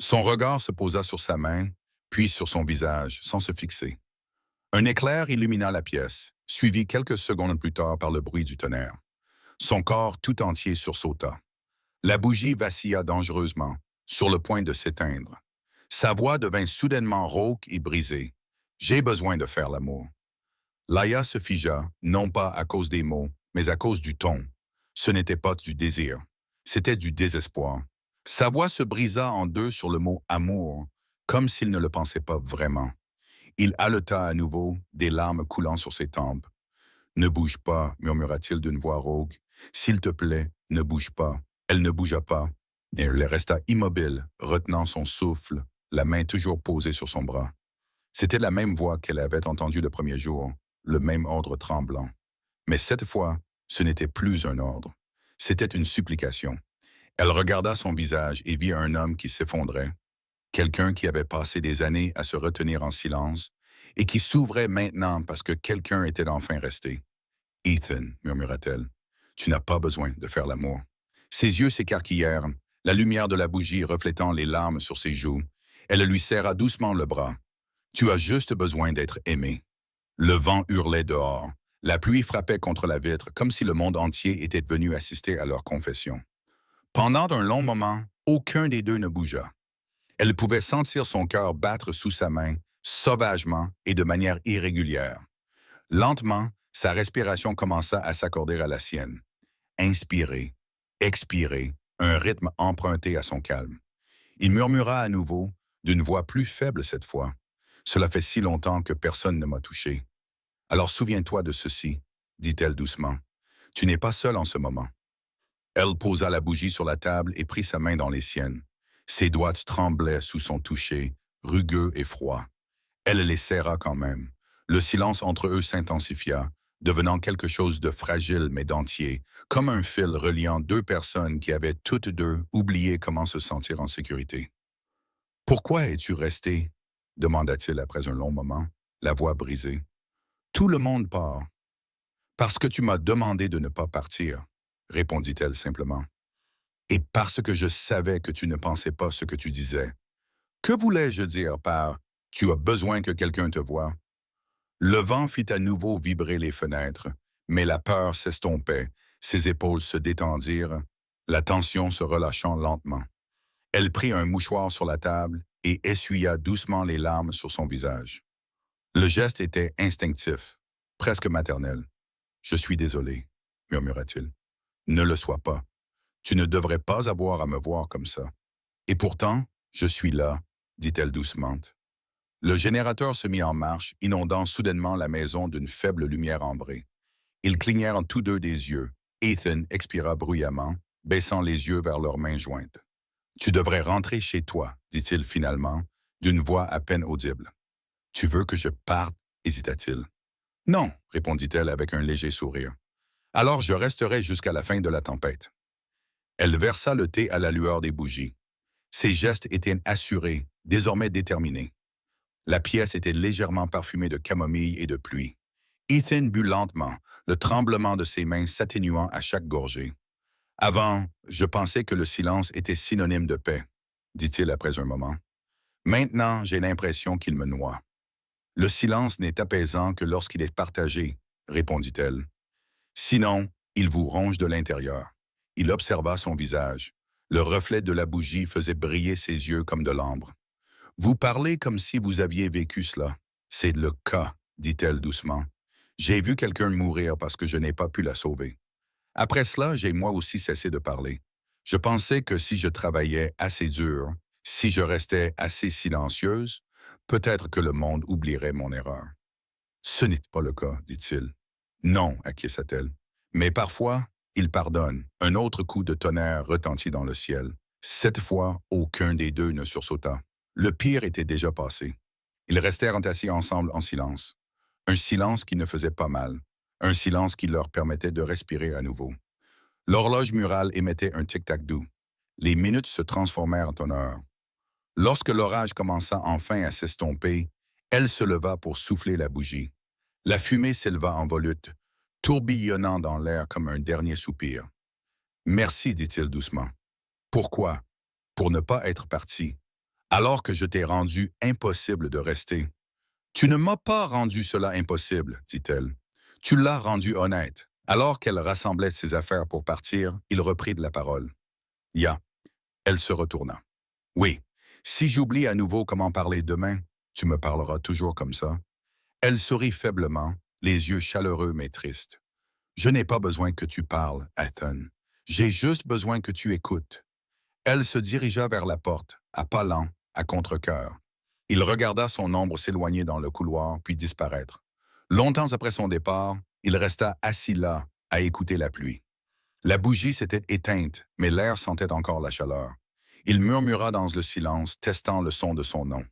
A: Son regard se posa sur sa main, puis sur son visage, sans se fixer. Un éclair illumina la pièce, suivi quelques secondes plus tard par le bruit du tonnerre. Son corps tout entier sursauta. La bougie vacilla dangereusement, sur le point de s'éteindre. Sa voix devint soudainement rauque et brisée. « J'ai besoin de faire l'amour. » Laïa se figea, non pas à cause des mots, mais à cause du ton. Ce n'était pas du désir, c'était du désespoir. Sa voix se brisa en deux sur le mot « amour », comme s'il ne le pensait pas vraiment. Il haleta à nouveau, des larmes coulant sur ses tempes. « Ne bouge pas », murmura-t-il d'une voix rauque. « S'il te plaît, ne bouge pas. » Elle ne bougea pas, et elle resta immobile, retenant son souffle, la main toujours posée sur son bras. C'était la même voix qu'elle avait entendue le premier jour, le même ordre tremblant. Mais cette fois, ce n'était plus un ordre. C'était une supplication. Elle regarda son visage et vit un homme qui s'effondrait, quelqu'un qui avait passé des années à se retenir en silence et qui s'ouvrait maintenant parce que quelqu'un était enfin resté. « Ethan, murmura-t-elle, tu n'as pas besoin de faire l'amour. » Ses yeux s'écarquillèrent, la lumière de la bougie reflétant les larmes sur ses joues. Elle lui serra doucement le bras. « Tu as juste besoin d'être aimé. » Le vent hurlait dehors. La pluie frappait contre la vitre comme si le monde entier était venu assister à leur confession. Pendant un long moment, aucun des deux ne bougea. Elle pouvait sentir son cœur battre sous sa main, sauvagement et de manière irrégulière. Lentement, sa respiration commença à s'accorder à la sienne. Inspirer, expirer, un rythme emprunté à son calme. Il murmura à nouveau, d'une voix plus faible cette fois. « Cela fait si longtemps que personne ne m'a touché. » « Alors souviens-toi de ceci, » dit-elle doucement. « Tu n'es pas seul en ce moment. » Elle posa la bougie sur la table et prit sa main dans les siennes. Ses doigts tremblaient sous son toucher, rugueux et froid. Elle les serra quand même. Le silence entre eux s'intensifia, devenant quelque chose de fragile mais d'entier, comme un fil reliant deux personnes qui avaient toutes deux oublié comment se sentir en sécurité. « Pourquoi es-tu resté ?» demanda-t-il après un long moment, la voix brisée. « Tout le monde part. »« Parce que tu m'as demandé de ne pas partir, » répondit-elle simplement. « Et parce que je savais que tu ne pensais pas ce que tu disais. Que voulais-je dire par « tu as besoin que quelqu'un te voie » ? Le vent fit à nouveau vibrer les fenêtres, mais la peur s'estompait, ses épaules se détendirent, la tension se relâchant lentement. Elle prit un mouchoir sur la table et essuya doucement les larmes sur son visage. Le geste était instinctif, presque maternel. « Je suis désolé, » murmura-t-il. « Ne le sois pas. Tu ne devrais pas avoir à me voir comme ça. Et pourtant, je suis là, » dit-elle doucement. Le générateur se mit en marche, inondant soudainement la maison d'une faible lumière ambrée. Ils clignèrent tous deux des yeux. Ethan expira bruyamment, baissant les yeux vers leurs mains jointes. « Tu devrais rentrer chez toi, » dit-il finalement, d'une voix à peine audible. « Tu veux que je parte ?» hésita-t-il. « Non, » répondit-elle avec un léger sourire. « Alors je resterai jusqu'à la fin de la tempête. » Elle versa le thé à la lueur des bougies. Ses gestes étaient assurés, désormais déterminés. La pièce était légèrement parfumée de camomille et de pluie. Ethan but lentement, le tremblement de ses mains s'atténuant à chaque gorgée. « Avant, je pensais que le silence était synonyme de paix, » dit-il après un moment. « Maintenant, j'ai l'impression qu'il me noie. »« Le silence n'est apaisant que lorsqu'il est partagé, » répondit-elle. « Sinon, il vous ronge de l'intérieur. » Il observa son visage. Le reflet de la bougie faisait briller ses yeux comme de l'ambre. « Vous parlez comme si vous aviez vécu cela. »« C'est le cas, » dit-elle doucement. « J'ai vu quelqu'un mourir parce que je n'ai pas pu la sauver. Après cela, j'ai moi aussi cessé de parler. Je pensais que si je travaillais assez dur, si je restais assez silencieuse, peut-être que le monde oublierait mon erreur. »« Ce n'est pas le cas, » dit-il. « Non, acquiesça-t-elle. Mais parfois, il pardonne. » Un autre coup de tonnerre retentit dans le ciel. Cette fois, aucun des deux ne sursauta. Le pire était déjà passé. Ils restèrent assis ensemble en silence. Un silence qui ne faisait pas mal. Un silence qui leur permettait de respirer à nouveau. L'horloge murale émettait un tic-tac doux. Les minutes se transformèrent en heures. Lorsque l'orage commença enfin à s'estomper, elle se leva pour souffler la bougie. La fumée s'éleva en volute, tourbillonnant dans l'air comme un dernier soupir. « Merci, dit-il doucement. »« Pourquoi? » »« Pour ne pas être parti. Alors que je t'ai rendu impossible de rester. »« Tu ne m'as pas rendu cela impossible, » dit-elle. « Tu l'as rendu honnête. » Alors qu'elle rassemblait ses affaires pour partir, il reprit de la parole. « Ya. » Elle se retourna. « Oui, si j'oublie à nouveau comment parler demain, tu me parleras toujours comme ça. » Elle sourit faiblement, les yeux chaleureux mais tristes. « Je n'ai pas besoin que tu parles, Ethan. J'ai juste besoin que tu écoutes. » Elle se dirigea vers la porte, à pas lents, à contre-cœur. Il regarda son ombre s'éloigner dans le couloir, puis disparaître. Longtemps après son départ, il resta assis là, à écouter la pluie. La bougie s'était éteinte, mais l'air sentait encore la chaleur. Il murmura dans le silence, testant le son de son nom.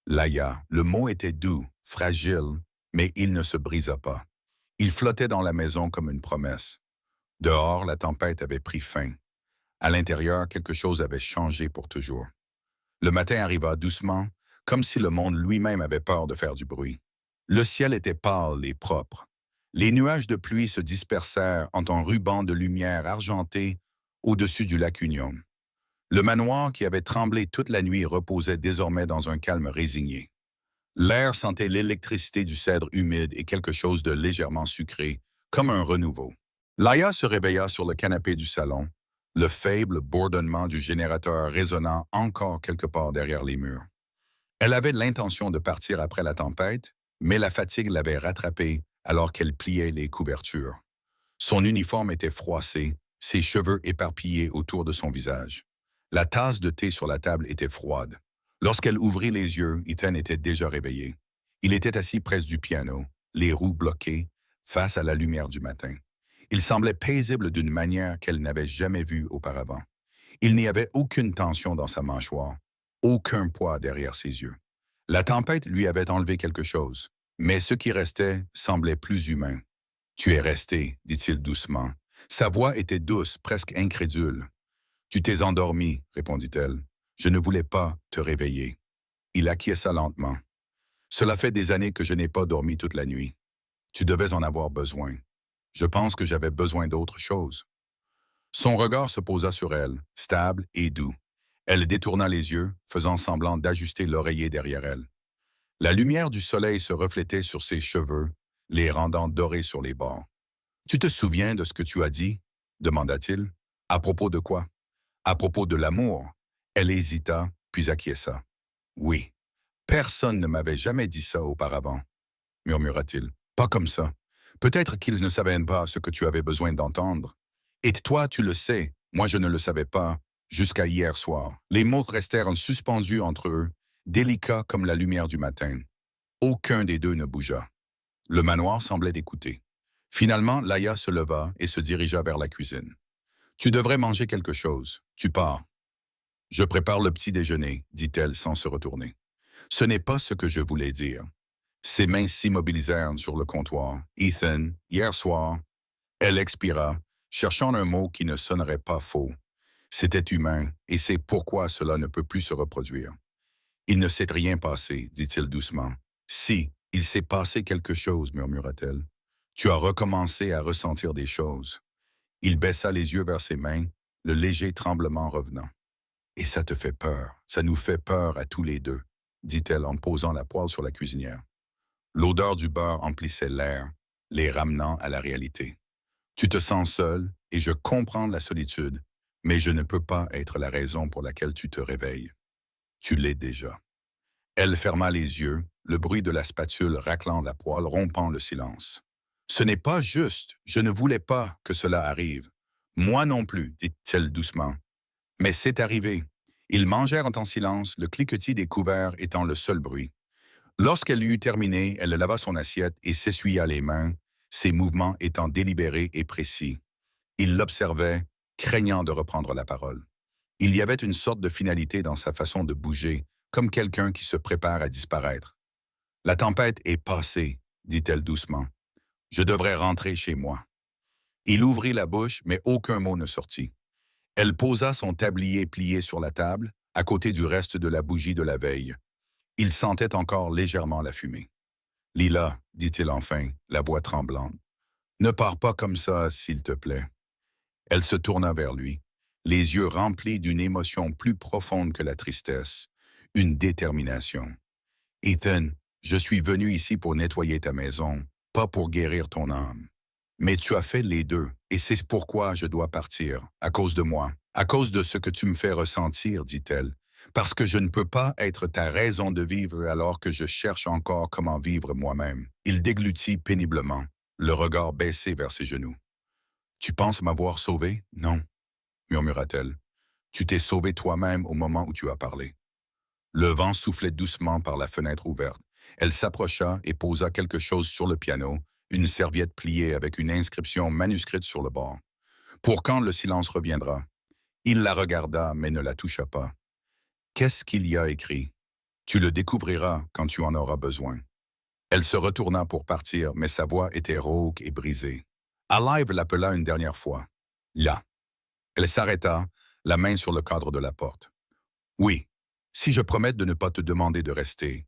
A: Laïa, le mot était doux, fragile, mais il ne se brisa pas. Il flottait dans la maison comme une promesse. Dehors, la tempête avait pris fin. À l'intérieur, quelque chose avait changé pour toujours. Le matin arriva doucement, comme si le monde lui-même avait peur de faire du bruit. Le ciel était pâle et propre. Les nuages de pluie se dispersèrent en un ruban de lumière argentée au-dessus du lac Union. Le manoir qui avait tremblé toute la nuit reposait désormais dans un calme résigné. L'air sentait l'électricité du cèdre humide et quelque chose de légèrement sucré, comme un renouveau. Laïa se réveilla sur le canapé du salon, le faible bourdonnement du générateur résonnant encore quelque part derrière les murs. Elle avait l'intention de partir après la tempête, mais la fatigue l'avait rattrapée alors qu'elle pliait les couvertures. Son uniforme était froissé, ses cheveux éparpillés autour de son visage. La tasse de thé sur la table était froide. Lorsqu'elle ouvrit les yeux, Ethan était déjà réveillé. Il était assis près du piano, les roues bloquées, face à la lumière du matin. Il semblait paisible d'une manière qu'elle n'avait jamais vue auparavant. Il n'y avait aucune tension dans sa mâchoire, aucun poids derrière ses yeux. La tempête lui avait enlevé quelque chose, mais ce qui restait semblait plus humain. Tu es resté, dit-il doucement. Sa voix était douce, presque incrédule. Tu t'es endormi, répondit-elle. Je ne voulais pas te réveiller. Il acquiesça lentement. Cela fait des années que je n'ai pas dormi toute la nuit. Tu devais en avoir besoin. Je pense que j'avais besoin d'autre chose. Son regard se posa sur elle, stable et doux. Elle détourna les yeux, faisant semblant d'ajuster l'oreiller derrière elle. La lumière du soleil se reflétait sur ses cheveux, les rendant dorés sur les bords. « Tu te souviens de ce que tu as dit ?» demanda-t-il. « À propos de quoi ?»« À propos de l'amour. » Elle hésita, puis acquiesça. « Oui. Personne ne m'avait jamais dit ça auparavant, » murmura-t-il. « Pas comme ça. Peut-être qu'ils ne savaient pas ce que tu avais besoin d'entendre. Et toi, tu le sais, moi je ne le savais pas, jusqu'à hier soir. » Les mots restèrent suspendus entre eux, délicats comme la lumière du matin. Aucun des deux ne bougea. Le manoir semblait écouter. Finalement, Laïa se leva et se dirigea vers la cuisine. « Tu devrais manger quelque chose. Tu pars. »« Je prépare le petit déjeuner, » dit-elle sans se retourner. « Ce n'est pas ce que je voulais dire. » Ses mains s'immobilisèrent sur le comptoir. « Ethan, hier soir... » Elle expira, cherchant un mot qui ne sonnerait pas faux. C'était humain, et c'est pourquoi cela ne peut plus se reproduire. « Il ne s'est rien passé, » dit-il doucement. « Si, il s'est passé quelque chose, » murmura-t-elle. « Tu as recommencé à ressentir des choses. » Il baissa les yeux vers ses mains, le léger tremblement revenant. « Et ça te fait peur, ça nous fait peur à tous les deux, » dit-elle en posant la poêle sur la cuisinière. L'odeur du beurre emplissait l'air, les ramenant à la réalité. « Tu te sens seul, et je comprends la solitude, mais je ne peux pas être la raison pour laquelle tu te réveilles. Tu l'es déjà. » Elle ferma les yeux, le bruit de la spatule raclant la poêle rompant le silence. « Ce n'est pas juste, je ne voulais pas que cela arrive. Moi non plus, dit-elle doucement. Mais c'est arrivé. » Ils mangèrent en silence, le cliquetis des couverts étant le seul bruit. Lorsqu'elle eut terminé, elle lava son assiette et s'essuya les mains, ses mouvements étant délibérés et précis. Il l'observait, craignant de reprendre la parole. Il y avait une sorte de finalité dans sa façon de bouger, comme quelqu'un qui se prépare à disparaître. « La tempête est passée, » dit-elle doucement. « Je devrais rentrer chez moi. » Il ouvrit la bouche, mais aucun mot ne sortit. Elle posa son tablier plié sur la table, à côté du reste de la bougie de la veille. Il sentait encore légèrement la fumée. « Lila, » dit-il enfin, la voix tremblante, « ne pars pas comme ça, s'il te plaît. » Elle se tourna vers lui, les yeux remplis d'une émotion plus profonde que la tristesse, une détermination. « Ethan, je suis venu ici pour nettoyer ta maison, pas pour guérir ton âme. Mais tu as fait les deux, et c'est pourquoi je dois partir, à cause de moi, à cause de ce que tu me fais ressentir, dit-elle, parce que je ne peux pas être ta raison de vivre alors que je cherche encore comment vivre moi-même. » Il déglutit péniblement, le regard baissé vers ses genoux. « Tu penses m'avoir sauvé? Non, » murmura-t-elle. « Tu t'es sauvé toi-même au moment où tu as parlé. » Le vent soufflait doucement par la fenêtre ouverte. Elle s'approcha et posa quelque chose sur le piano, une serviette pliée avec une inscription manuscrite sur le bord. « Pour quand le silence reviendra? » Il la regarda, mais ne la toucha pas. « Qu'est-ce qu'il y a écrit? » « Tu le découvriras quand tu en auras besoin. Elle se retourna pour partir, mais sa voix était rauque et brisée. Alive l'appela une dernière fois. Là. Elle s'arrêta, la main sur le cadre de la porte. Oui, si je promets de ne pas te demander de rester.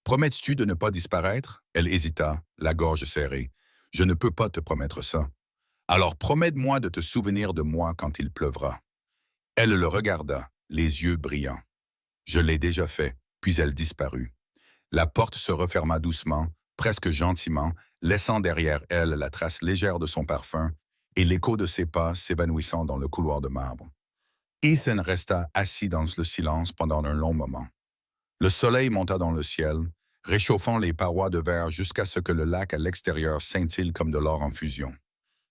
A: Promets-tu de ne pas disparaître? Elle hésita, la gorge serrée. Je ne peux pas te promettre ça. Alors promets-moi de te souvenir de moi quand il pleuvra. Elle le regarda, les yeux brillants. Je l'ai déjà fait, puis elle disparut. La porte se referma doucement, presque gentiment, laissant derrière elle la trace légère de son parfum et l'écho de ses pas s'évanouissant dans le couloir de marbre. Ethan resta assis dans le silence pendant un long moment. Le soleil monta dans le ciel, réchauffant les parois de verre jusqu'à ce que le lac à l'extérieur scintille comme de l'or en fusion.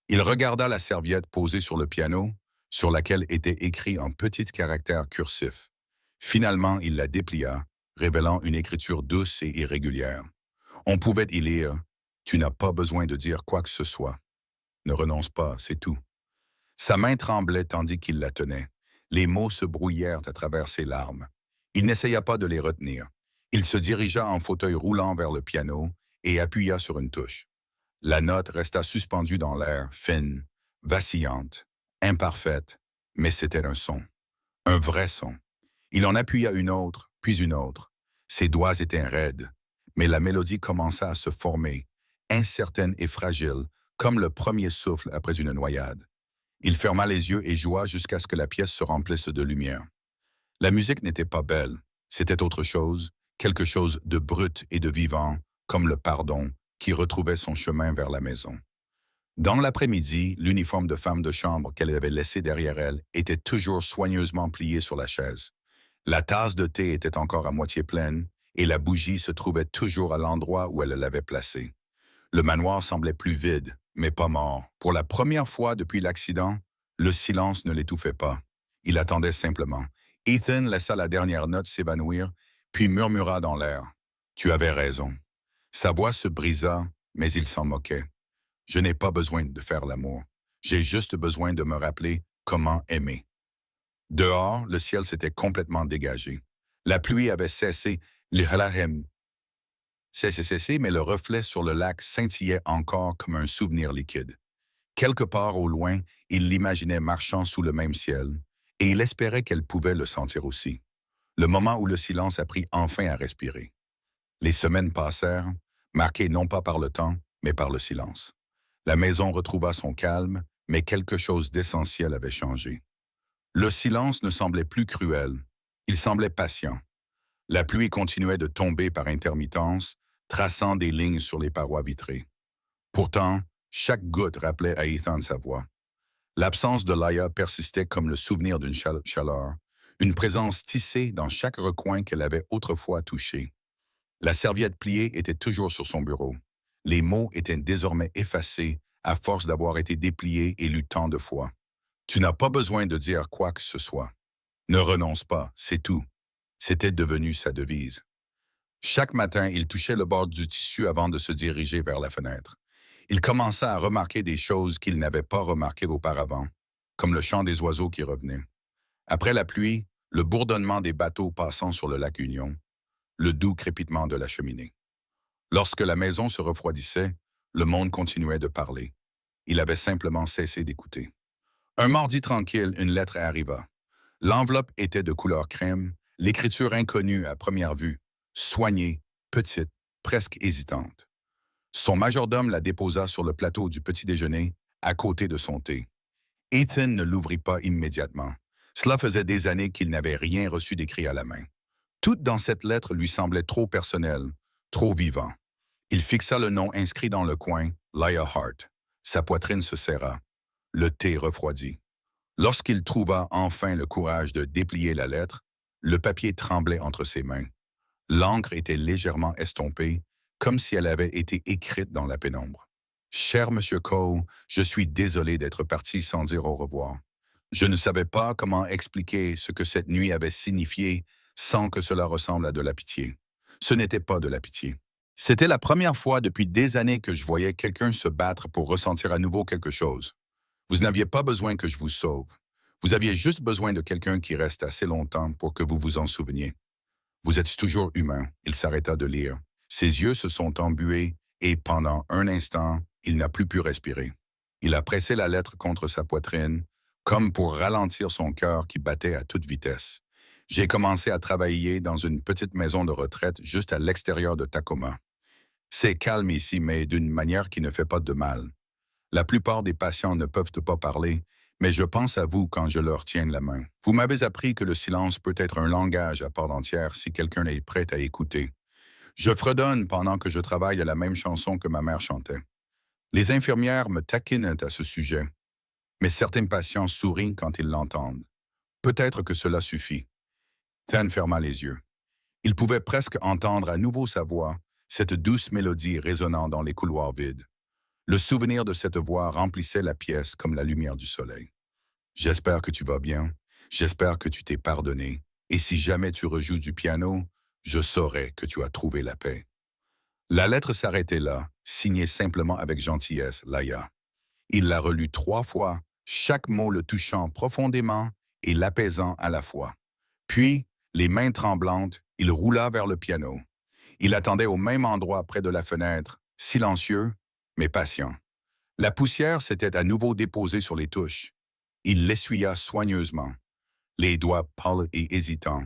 A: Il regarda la serviette posée sur le piano, sur laquelle était écrit en petits caractères cursifs. Finalement, il la déplia, révélant une écriture douce et irrégulière. On pouvait y lire « Tu n'as pas besoin de dire quoi que ce soit. Ne renonce pas, c'est tout. » Sa main tremblait tandis qu'il la tenait. Les mots se brouillèrent à travers ses larmes. Il n'essaya pas de les retenir. Il se dirigea en fauteuil roulant vers le piano et appuya sur une touche. La note resta suspendue dans l'air, fine, vacillante, imparfaite, mais c'était un son. Un vrai son. Il en appuya une autre, puis une autre. Ses doigts étaient raides, mais la mélodie commença à se former, incertaine et fragile, comme le premier souffle après une noyade. Il ferma les yeux et joua jusqu'à ce que la pièce se remplisse de lumière. La musique n'était pas belle, c'était autre chose, quelque chose de brut et de vivant, comme le pardon, qui retrouvait son chemin vers la maison. Dans l'après-midi, l'uniforme de femme de chambre qu'elle avait laissé derrière elle était toujours soigneusement plié sur la chaise. La tasse de thé était encore à moitié pleine et la bougie se trouvait toujours à l'endroit où elle l'avait placée. Le manoir semblait plus vide, mais pas mort. Pour la première fois depuis l'accident, le silence ne l'étouffait pas. Il attendait simplement. Ethan laissa la dernière note s'évanouir, puis murmura dans l'air. « Tu avais raison. » Sa voix se brisa, mais il s'en moquait. « Je n'ai pas besoin de faire l'amour. J'ai juste besoin de me rappeler comment aimer. » Dehors, le ciel s'était complètement dégagé. La pluie avait cessé, cessé, mais le reflet sur le lac scintillait encore comme un souvenir liquide. Quelque part au loin, il l'imaginait marchant sous le même ciel, et il espérait qu'elle pouvait le sentir aussi. Le moment où le silence apprit enfin à respirer. Les semaines passèrent, marquées non pas par le temps, mais par le silence. La maison retrouva son calme, mais quelque chose d'essentiel avait changé. Le silence ne semblait plus cruel, il semblait patient. La pluie continuait de tomber par intermittence, traçant des lignes sur les parois vitrées. Pourtant, chaque goutte rappelait à Ethan sa voix. L'absence de Laia persistait comme le souvenir d'une chaleur, une présence tissée dans chaque recoin qu'elle avait autrefois touché. La serviette pliée était toujours sur son bureau. Les mots étaient désormais effacés à force d'avoir été dépliés et lus tant de fois. Tu n'as pas besoin de dire quoi que ce soit. Ne renonce pas, c'est tout. C'était devenu sa devise. Chaque matin, il touchait le bord du tissu avant de se diriger vers la fenêtre. Il commença à remarquer des choses qu'il n'avait pas remarquées auparavant, comme le chant des oiseaux qui revenaient. Après la pluie, le bourdonnement des bateaux passant sur le lac Union, le doux crépitement de la cheminée. Lorsque la maison se refroidissait, le monde continuait de parler. Il avait simplement cessé d'écouter. Un mardi tranquille, une lettre arriva. L'enveloppe était de couleur crème, l'écriture inconnue à première vue, soignée, petite, presque hésitante. Son majordome la déposa sur le plateau du petit déjeuner, à côté de son thé. Ethan ne l'ouvrit pas immédiatement. Cela faisait des années qu'il n'avait rien reçu d'écrit à la main. Tout dans cette lettre lui semblait trop personnel, trop vivant. Il fixa le nom inscrit dans le coin, Laia Hart. Sa poitrine se serra. Le thé refroidit. Lorsqu'il trouva enfin le courage de déplier la lettre, le papier tremblait entre ses mains. L'encre était légèrement estompée, comme si elle avait été écrite dans la pénombre. « Cher Monsieur Cole, je suis désolé d'être parti sans dire au revoir. Je ne savais pas comment expliquer ce que cette nuit avait signifié sans que cela ressemble à de la pitié. Ce n'était pas de la pitié. C'était la première fois depuis des années que je voyais quelqu'un se battre pour ressentir à nouveau quelque chose. Vous n'aviez pas besoin que je vous sauve. Vous aviez juste besoin de quelqu'un qui reste assez longtemps pour que vous vous en souveniez. Vous êtes toujours humain. Il s'arrêta de lire. Ses yeux se sont embués et pendant un instant, il n'a plus pu respirer. Il a pressé la lettre contre sa poitrine, comme pour ralentir son cœur qui battait à toute vitesse. J'ai commencé à travailler dans une petite maison de retraite juste à l'extérieur de Tacoma. C'est calme ici, mais d'une manière qui ne fait pas de mal. La plupart des patients ne peuvent pas parler, mais je pense à vous quand je leur tiens la main. Vous m'avez appris que le silence peut être un langage à part entière si quelqu'un est prêt à écouter. Je fredonne pendant que je travaille à la même chanson que ma mère chantait. Les infirmières me taquinent à ce sujet, mais certains patients sourient quand ils l'entendent. Peut-être que cela suffit. Tan ferma les yeux. Il pouvait presque entendre à nouveau sa voix, cette douce mélodie résonnant dans les couloirs vides. Le souvenir de cette voix remplissait la pièce comme la lumière du soleil. J'espère que tu vas bien, j'espère que tu t'es pardonné, et si jamais tu rejoues du piano, je saurai que tu as trouvé la paix. La lettre s'arrêtait là, signée simplement avec gentillesse, Laïa. Il la relut 3 fois, chaque mot le touchant profondément et l'apaisant à la fois. Puis, les mains tremblantes, il roula vers le piano. Il attendait au même endroit près de la fenêtre, silencieux, mais patient. La poussière s'était à nouveau déposée sur les touches. Il l'essuya soigneusement, les doigts pâles et hésitants.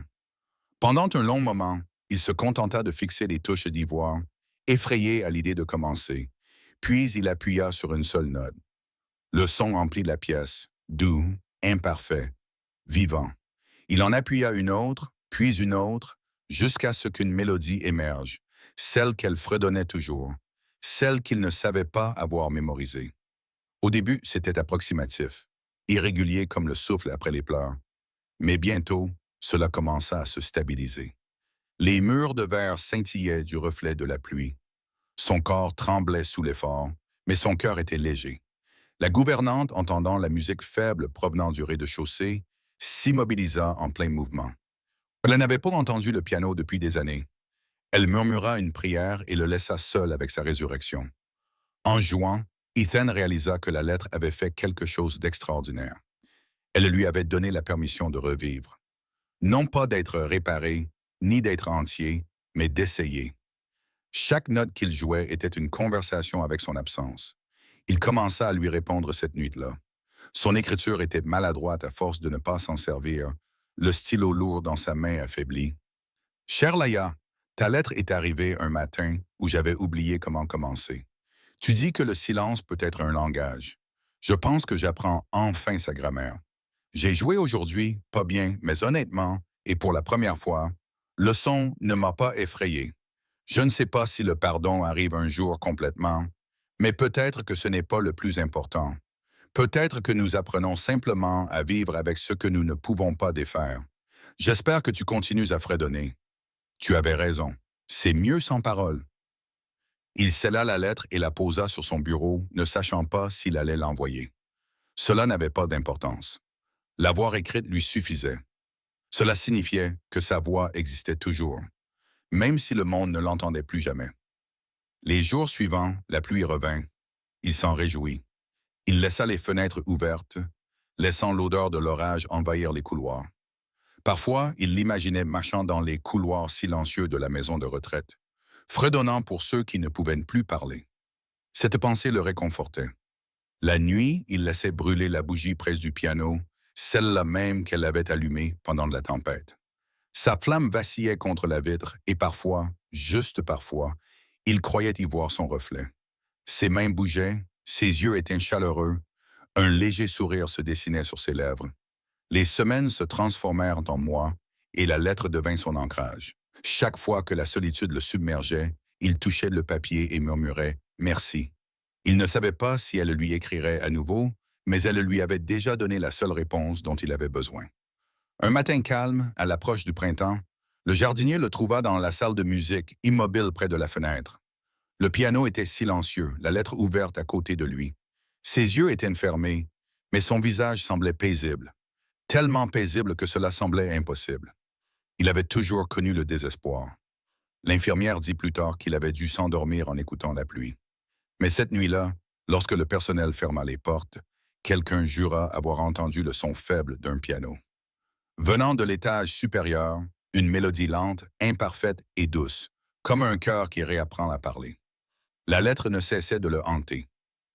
A: Pendant un long moment, il se contenta de fixer les touches d'ivoire, effrayé à l'idée de commencer. Puis il appuya sur une seule note. Le son emplit la pièce, doux, imparfait, vivant. Il en appuya une autre, puis une autre, jusqu'à ce qu'une mélodie émerge, celle qu'elle fredonnait toujours, celle qu'il ne savait pas avoir mémorisée. Au début, c'était approximatif, irrégulier comme le souffle après les pleurs. Mais bientôt, cela commença à se stabiliser. Les murs de verre scintillaient du reflet de la pluie. Son corps tremblait sous l'effort, mais son cœur était léger. La gouvernante, entendant la musique faible provenant du rez-de-chaussée, s'immobilisa en plein mouvement. Elle n'avait pas entendu le piano depuis des années. Elle murmura une prière et le laissa seul avec sa résurrection. En jouant, Ethan réalisa que la lettre avait fait quelque chose d'extraordinaire. Elle lui avait donné la permission de revivre. Non pas d'être réparé, ni d'être entier, mais d'essayer. Chaque note qu'il jouait était une conversation avec son absence. Il commença à lui répondre cette nuit-là. Son écriture était maladroite à force de ne pas s'en servir, le stylo lourd dans sa main affaiblie. « Chère Laïa, ta lettre est arrivée un matin où j'avais oublié comment commencer. Tu dis que le silence peut être un langage. Je pense que j'apprends enfin sa grammaire. J'ai joué aujourd'hui, pas bien, mais honnêtement, et pour la première fois, le son ne m'a pas effrayé. Je ne sais pas si le pardon arrive un jour complètement, mais peut-être que ce n'est pas le plus important. Peut-être que nous apprenons simplement à vivre avec ce que nous ne pouvons pas défaire. J'espère que tu continues à fredonner. Tu avais raison. C'est mieux sans parole. » Il scella la lettre et la posa sur son bureau, ne sachant pas s'il allait l'envoyer. Cela n'avait pas d'importance. L'avoir écrite lui suffisait. Cela signifiait que sa voix existait toujours, même si le monde ne l'entendait plus jamais. Les jours suivants, la pluie revint. Il s'en réjouit. Il laissa les fenêtres ouvertes, laissant l'odeur de l'orage envahir les couloirs. Parfois, il l'imaginait marchant dans les couloirs silencieux de la maison de retraite, fredonnant pour ceux qui ne pouvaient plus parler. Cette pensée le réconfortait. La nuit, il laissait brûler la bougie près du piano, celle-là même qu'elle avait allumée pendant la tempête. Sa flamme vacillait contre la vitre et parfois, juste parfois, il croyait y voir son reflet. Ses mains bougeaient, ses yeux étaient chaleureux, un léger sourire se dessinait sur ses lèvres. Les semaines se transformèrent en mois et la lettre devint son ancrage. Chaque fois que la solitude le submergeait, il touchait le papier et murmurait « Merci ». Il ne savait pas si elle lui écrirait à nouveau, mais elle lui avait déjà donné la seule réponse dont il avait besoin. Un matin calme, à l'approche du printemps, le jardinier le trouva dans la salle de musique, immobile près de la fenêtre. Le piano était silencieux, la lettre ouverte à côté de lui. Ses yeux étaient fermés, mais son visage semblait paisible. Tellement paisible que cela semblait impossible. Il avait toujours connu le désespoir. L'infirmière dit plus tard qu'il avait dû s'endormir en écoutant la pluie. Mais cette nuit-là, lorsque le personnel ferma les portes, quelqu'un jura avoir entendu le son faible d'un piano. Venant de l'étage supérieur, Une mélodie lente, imparfaite et douce, comme un cœur qui réapprend à parler. La lettre ne cessait de le hanter.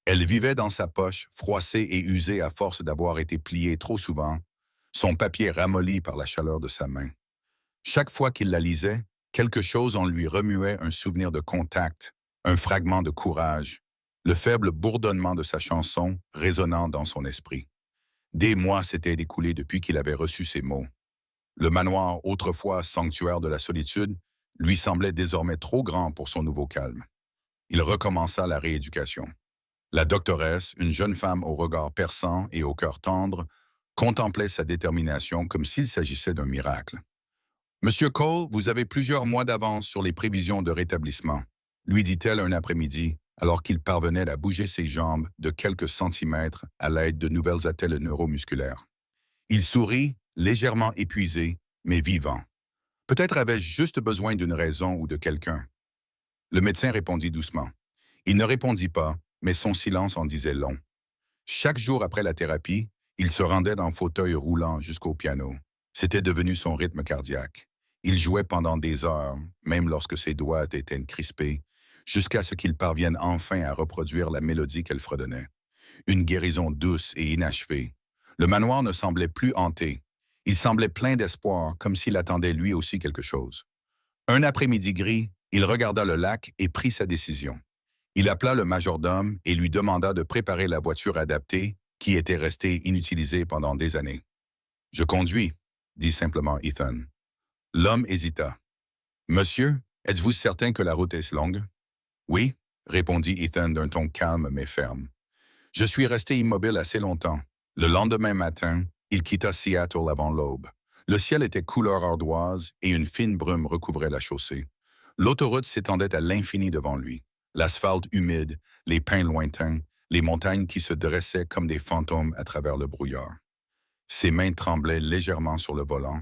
A: Elle vivait dans sa poche, froissée et usée à force d'avoir été pliée trop souvent, son papier ramolli par la chaleur de sa main. Chaque fois qu'il la lisait, quelque chose en lui remuait un souvenir de contact, un fragment de courage, le faible bourdonnement de sa chanson résonnant dans son esprit. Des mois s'étaient écoulés depuis qu'il avait reçu ces mots. Le manoir, autrefois sanctuaire de la solitude, lui semblait désormais trop grand pour son nouveau calme. Il recommença la rééducation. La doctoresse, une jeune femme au regard perçant et au cœur tendre, contemplait sa détermination comme s'il s'agissait d'un miracle. Monsieur Cole, vous avez plusieurs mois d'avance sur les prévisions de rétablissement, lui dit-elle un après-midi, alors qu'il parvenait à bouger ses jambes de quelques centimètres à l'aide de nouvelles attelles neuromusculaires. Il sourit, légèrement épuisé, mais vivant. Peut-être avais-je juste besoin d'une raison ou de quelqu'un. Le médecin répondit doucement. Il ne répondit pas, mais son silence en disait long. Chaque jour après la thérapie, il se rendait dans le fauteuil roulant jusqu'au piano. C'était devenu son rythme cardiaque. Il jouait pendant des heures, même lorsque ses doigts étaient crispés, jusqu'à ce qu'il parvienne enfin à reproduire la mélodie qu'elle fredonnait. Une guérison douce et inachevée. Le manoir ne semblait plus hanté. Il semblait plein d'espoir, comme s'il attendait lui aussi quelque chose. Un après-midi gris, il regarda le lac et prit sa décision. Il appela le majordome et lui demanda de préparer la voiture adaptée qui était restée inutilisée pendant des années. « Je conduis », dit simplement Ethan. L'homme hésita. « Monsieur, êtes-vous certain que la route est longue? »« Oui », répondit Ethan d'un ton calme mais ferme. « Je suis resté immobile assez longtemps. Le lendemain matin, il quitta Seattle avant l'aube. Le ciel était couleur ardoise et une fine brume recouvrait la chaussée. L'autoroute s'étendait à l'infini devant lui. L'asphalte humide, les pins lointains, les montagnes qui se dressaient comme des fantômes à travers le brouillard. Ses mains tremblaient légèrement sur le volant,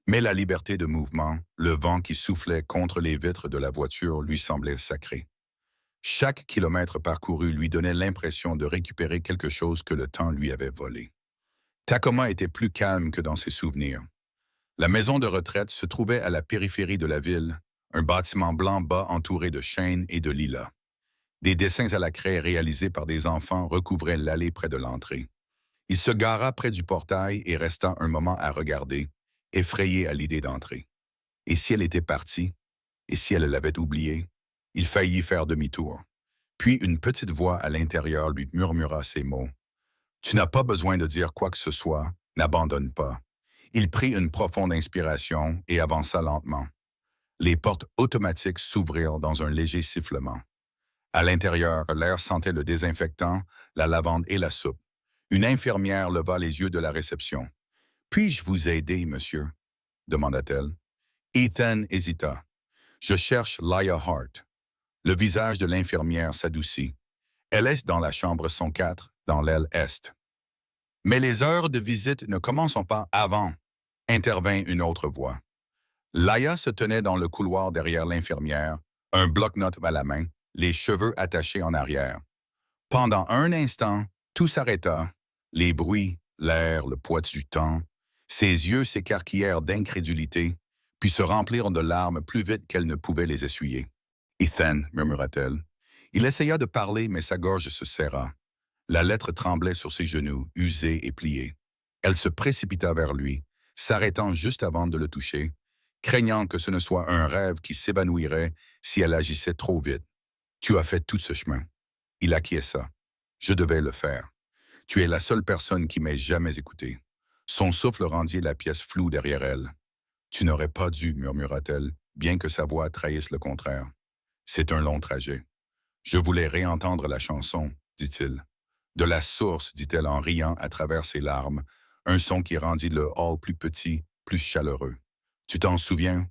A: mais la liberté de mouvement, le vent qui soufflait contre les vitres de la voiture lui semblait sacré. Chaque kilomètre parcouru lui donnait l'impression de récupérer quelque chose que le temps lui avait volé. Tacoma était plus calme que dans ses souvenirs. La maison de retraite se trouvait à la périphérie de la ville, un bâtiment blanc bas entouré de chênes et de lilas. Des dessins à la craie réalisés par des enfants recouvraient l'allée près de l'entrée. Il se gara près du portail et resta un moment à regarder, effrayé à l'idée d'entrer. Et si elle était partie? Et si elle l'avait oublié? Il faillit faire demi-tour. Puis une petite voix à l'intérieur lui murmura ces mots. « Tu n'as pas besoin de dire quoi que ce soit, n'abandonne pas. » Il prit une profonde inspiration et avança lentement. Les portes automatiques s'ouvrirent dans un léger sifflement. À l'intérieur, l'air sentait le désinfectant, la lavande et la soupe. Une infirmière leva les yeux de la réception. « Puis-je vous aider, monsieur? » demanda-t-elle. Ethan hésita. « Je cherche Laia Hart. » Le visage de l'infirmière s'adoucit. « Elle est dans la chambre 104, dans l'aile est. »« Mais les heures de visite ne commencent pas avant, » intervint une autre voix. Laia se tenait dans le couloir derrière l'infirmière, un bloc-notes à la main, les cheveux attachés en arrière. Pendant un instant, tout s'arrêta. Les bruits, l'air, le poids du temps. Ses yeux s'écarquillèrent d'incrédulité, puis se remplirent de larmes plus vite qu'elle ne pouvait les essuyer. « Ethan » murmura-t-elle. Il essaya de parler, mais sa gorge se serra. La lettre tremblait sur ses genoux, usée et pliée. Elle se précipita vers lui, s'arrêtant juste avant de le toucher, craignant que ce ne soit un rêve qui s'évanouirait si elle agissait trop vite. « Tu as fait tout ce chemin. » Il acquiesça. « Je devais le faire. Tu es la seule personne qui m'ait jamais écouté. » Son souffle rendit la pièce floue derrière elle. « Tu n'aurais pas dû, murmura-t-elle, bien que sa voix trahisse le contraire. C'est un long trajet. Je voulais réentendre la chanson, dit-il. De la source, dit-elle en riant à travers ses larmes, un son qui rendit le hall plus petit, plus chaleureux. Tu t'en souviens?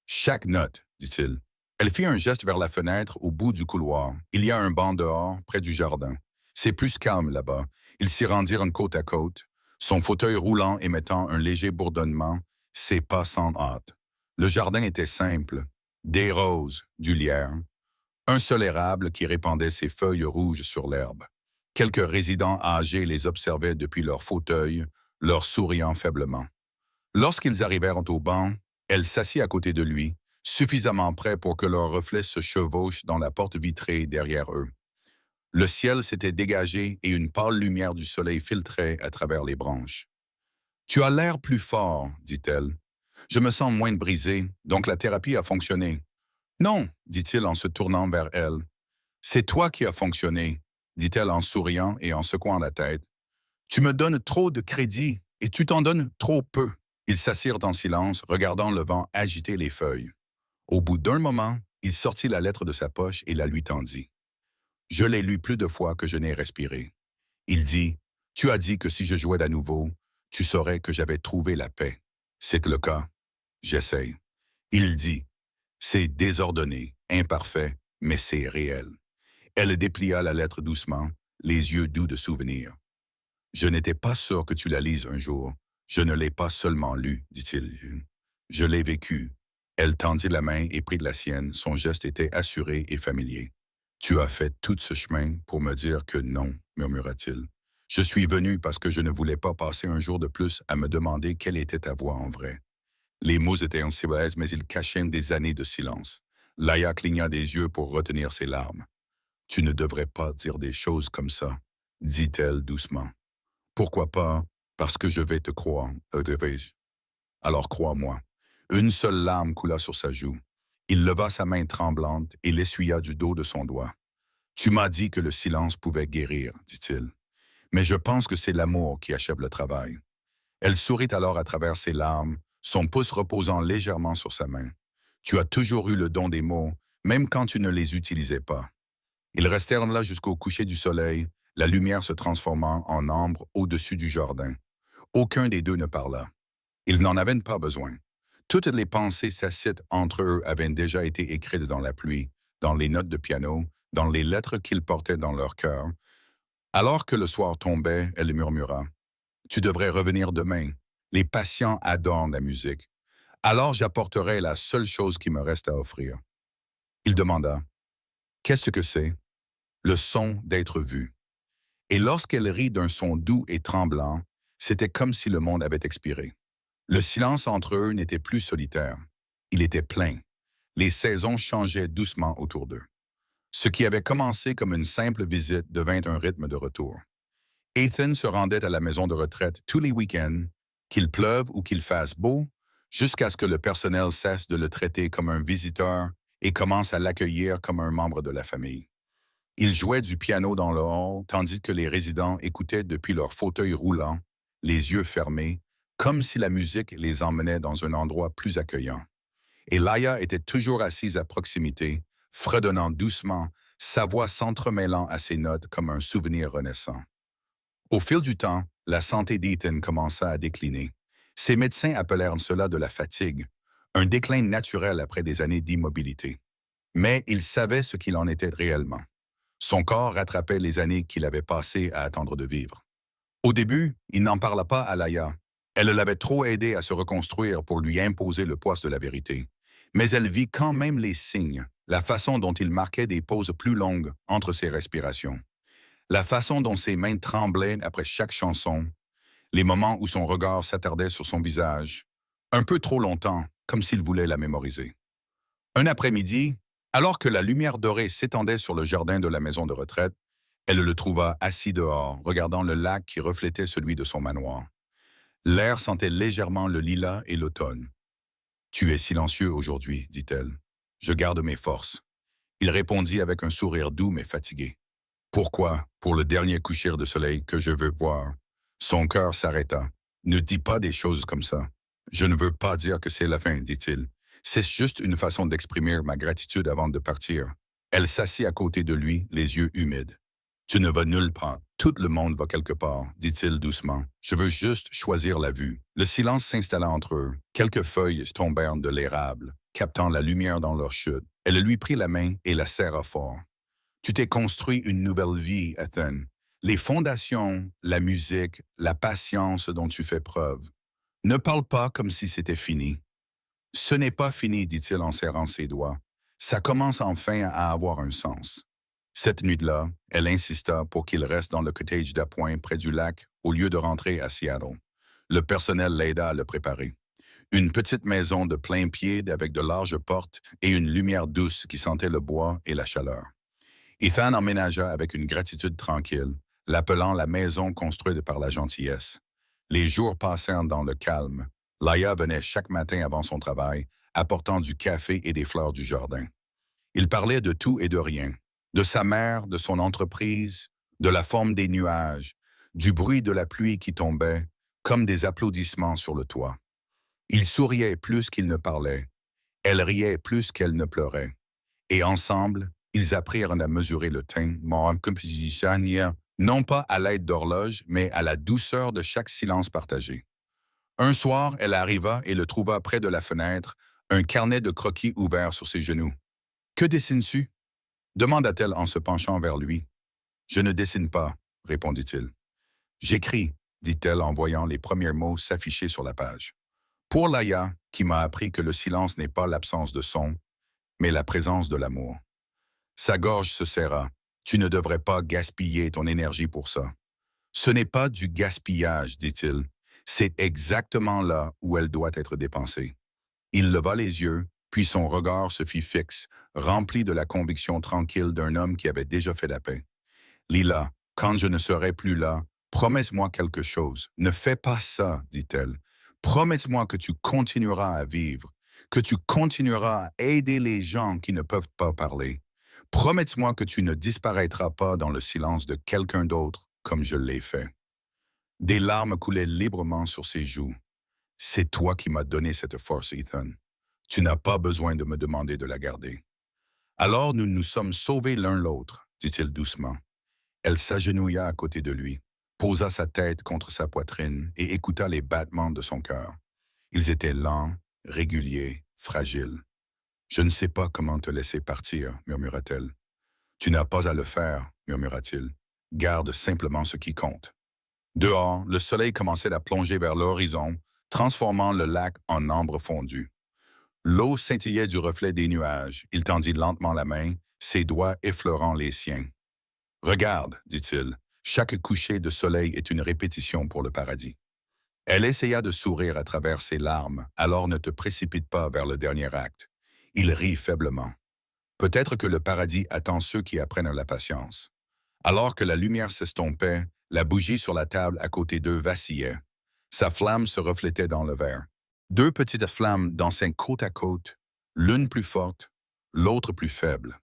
A: Chaque note, dit-il. Elle fit un geste vers la fenêtre au bout du couloir. Il y a un banc dehors, près du jardin. C'est plus calme là-bas. Ils s'y rendirent côte à côte, son fauteuil roulant émettant un léger bourdonnement, ses pas sans hâte. Le jardin était simple. Des roses, du lierre. Un seul érable qui répandait ses feuilles rouges sur l'herbe. Quelques résidents âgés les observaient depuis leur fauteuil, leur souriant faiblement. Lorsqu'ils arrivèrent au banc, Elle s'assit à côté de lui, suffisamment près pour que leur reflet se chevauche dans la porte vitrée derrière eux. Le ciel s'était dégagé et une pâle lumière du soleil filtrait à travers les branches. Tu as l'air plus fort, dit-elle. Je me sens moins brisé, donc la thérapie a fonctionné. Non, dit-il en se tournant vers elle. C'est toi qui as fonctionné, dit-elle en souriant et en secouant la tête. Tu me donnes trop de crédit et tu t'en donnes trop peu. Ils s'assirent en silence, regardant le vent agiter les feuilles. Au bout d'un moment, il sortit la lettre de sa poche et la lui tendit. Je l'ai lue plus de fois que je n'ai respiré. Il dit, tu as dit que si je jouais à nouveau, tu saurais que j'avais trouvé la paix. C'est le cas. J'essaye. Il dit, c'est désordonné, imparfait, mais c'est réel. Elle déplia la lettre doucement, les yeux doux de souvenir. Je n'étais pas sûr que tu la lises un jour. Je ne l'ai pas seulement lue, dit-il. Je l'ai vécue. Elle tendit la main et prit de la sienne. Son geste était assuré et familier. Tu as fait tout ce chemin pour me dire que non, murmura-t-il. Je suis venu parce que je ne voulais pas passer un jour de plus à me demander quelle était ta voix en vrai. Les mots étaient en sibèse, mais ils cachaient des années de silence. Laïa cligna des yeux pour retenir ses larmes. Tu ne devrais pas dire des choses comme ça, dit-elle doucement. Pourquoi pas? Parce que je vais te croire, devrais-je. Alors crois-moi. Une seule larme coula sur sa joue. Il leva sa main tremblante et l'essuya du dos de son doigt. Tu m'as dit que le silence pouvait guérir, dit-il. Mais je pense que c'est l'amour qui achève le travail. Elle sourit alors à travers ses larmes, son pouce reposant légèrement sur sa main. Tu as toujours eu le don des mots, même quand tu ne les utilisais pas. Ils restèrent là jusqu'au coucher du soleil, la lumière se transformant en ambre au-dessus du jardin. Aucun des deux ne parla. Ils n'en avaient pas besoin. Toutes les pensées tacites entre eux avaient déjà été écrites dans la pluie, dans les notes de piano, dans les lettres qu'ils portaient dans leur cœur. Alors que le soir tombait, elle murmura. Tu devrais revenir demain. Les patients adorent la musique. Alors j'apporterai la seule chose qui me reste à offrir. Il demanda. Qu'est-ce que c'est? Le son d'être vu. Et lorsqu'elle rit d'un son doux et tremblant, c'était comme si le monde avait expiré. Le silence entre eux n'était plus solitaire. Il était plein. Les saisons changeaient doucement autour d'eux. Ce qui avait commencé comme une simple visite devint un rythme de retour. Ethan se rendait à la maison de retraite tous les week-ends, qu'il pleuve ou qu'il fasse beau, jusqu'à ce que le personnel cesse de le traiter comme un visiteur et commence à l'accueillir comme un membre de la famille. Il jouait du piano dans le hall, tandis que les résidents écoutaient depuis leur fauteuil roulant, les yeux fermés, comme si la musique les emmenait dans un endroit plus accueillant. Et Laïa était toujours assise à proximité, fredonnant doucement, sa voix s'entremêlant à ses notes comme un souvenir renaissant. Au fil du temps, la santé d'Ethan commença à décliner. Ses médecins appelèrent cela de la fatigue, un déclin naturel après des années d'immobilité. Mais il savait ce qu'il en était réellement. Son corps rattrapait les années qu'il avait passées à attendre de vivre. Au début, il n'en parla pas à Laïa. Elle l'avait trop aidé à se reconstruire pour lui imposer le poids de la vérité. Mais elle vit quand même les signes, la façon dont il marquait des pauses plus longues entre ses respirations, la façon dont ses mains tremblaient après chaque chanson, les moments où son regard s'attardait sur son visage, un peu trop longtemps, comme s'il voulait la mémoriser. Un après-midi, alors que la lumière dorée s'étendait sur le jardin de la maison de retraite, elle le trouva assis dehors, regardant le lac qui reflétait celui de son manoir. L'air sentait légèrement le lilas et l'automne. « Tu es silencieux aujourd'hui, dit-elle. Je garde mes forces. » Il répondit avec un sourire doux mais fatigué. « Pourquoi, pour le dernier coucher de soleil que je veux voir? » Son cœur s'arrêta. « Ne dis pas des choses comme ça. Je ne veux pas dire que c'est la fin, dit-il. C'est juste une façon d'exprimer ma gratitude avant de partir. » Elle s'assit à côté de lui, les yeux humides. « Tu ne vas nulle part. Tout le monde va quelque part, dit-il doucement. Je veux juste choisir la vue. » Le silence s'installa entre eux. Quelques feuilles tombèrent de l'érable, captant la lumière dans leur chute. Elle lui prit la main et la serra fort. « Tu t'es construit une nouvelle vie, Ethan. Les fondations, la musique, la patience dont tu fais preuve. Ne parle pas comme si c'était fini. » « Ce n'est pas fini, dit-il en serrant ses doigts. Ça commence enfin à avoir un sens. » Cette nuit-là, elle insista pour qu'il reste dans le cottage d'appoint près du lac au lieu de rentrer à Seattle. Le personnel l'aida à le préparer. Une petite maison de plein pied avec de larges portes et une lumière douce qui sentait le bois et la chaleur. Ethan emménagea avec une gratitude tranquille, l'appelant la maison construite par la gentillesse. Les jours passèrent dans le calme. Laïa venait chaque matin avant son travail, apportant du café et des fleurs du jardin. Il parlait de tout et de rien, de sa mère, de son entreprise, de la forme des nuages, du bruit de la pluie qui tombait, comme des applaudissements sur le toit. Il souriait plus qu'il ne parlait. Elle riait plus qu'elle ne pleurait. Et ensemble, ils apprirent à mesurer le temps, non pas à l'aide d'horloge, mais à la douceur de chaque silence partagé. Un soir, elle arriva et le trouva près de la fenêtre, un carnet de croquis ouvert sur ses genoux. « Que dessines-tu » demanda-t-elle en se penchant vers lui. « Je ne dessine pas » répondit-il. « J'écris » dit-elle en voyant les premiers mots s'afficher sur la page. Pour Laïa, qui m'a appris que le silence n'est pas l'absence de son, mais la présence de l'amour. Sa gorge se serra. « Tu ne devrais pas gaspiller ton énergie pour ça. »« Ce n'est pas du gaspillage, dit-il. C'est exactement là où elle doit être dépensée. » Il leva les yeux, puis son regard se fit fixe, rempli de la conviction tranquille d'un homme qui avait déjà fait la paix. « Lila, quand je ne serai plus là, promets-moi quelque chose. Ne fais pas ça, dit-elle. Promets-moi que tu continueras à vivre, que tu continueras à aider les gens qui ne peuvent pas parler. Promets-moi que tu ne disparaîtras pas dans le silence de quelqu'un d'autre comme je l'ai fait. » Des larmes coulaient librement sur ses joues. « C'est toi qui m'as donné cette force, Ethan. Tu n'as pas besoin de me demander de la garder. » « Alors nous nous sommes sauvés l'un l'autre, dit-il doucement. Elle s'agenouilla à côté de lui, posa sa tête contre sa poitrine et écouta les battements de son cœur. Ils étaient lents, réguliers, fragiles. « Je ne sais pas comment te laisser partir, murmura-t-elle. « Tu n'as pas à le faire, murmura-t-il. Garde simplement ce qui compte. » Dehors, le soleil commençait à plonger vers l'horizon, transformant le lac en ambre fondu. L'eau scintillait du reflet des nuages. Il tendit lentement la main, ses doigts effleurant les siens. « Regarde, dit-il, chaque coucher de soleil est une répétition pour le paradis. » Elle essaya de sourire à travers ses larmes, « Alors ne te précipite pas vers le dernier acte. » Il rit faiblement. « Peut-être que le paradis attend ceux qui apprennent la patience. » Alors que la lumière s'estompait, la bougie sur la table à côté d'eux vacillait. Sa flamme se reflétait dans le verre. Deux petites flammes dansaient côte à côte, l'une plus forte, l'autre plus faible.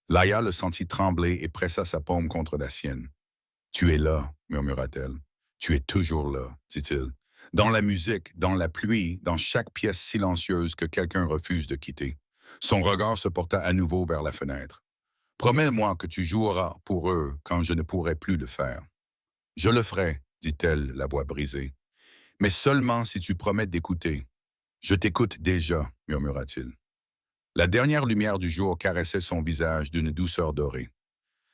A: Laïa le sentit trembler et pressa sa paume contre la sienne. « Tu es là, murmura-t-elle. « Tu es toujours là, dit-il. Dans la musique, dans la pluie, dans chaque pièce silencieuse que quelqu'un refuse de quitter. » Son regard se porta à nouveau vers la fenêtre. « Promets-moi que tu joueras pour eux quand je ne pourrai plus le faire. »« Je le ferai, dit-elle, la voix brisée. Mais seulement si tu promets d'écouter. »« Je t'écoute déjà, murmura-t-il. » La dernière lumière du jour caressait son visage d'une douceur dorée.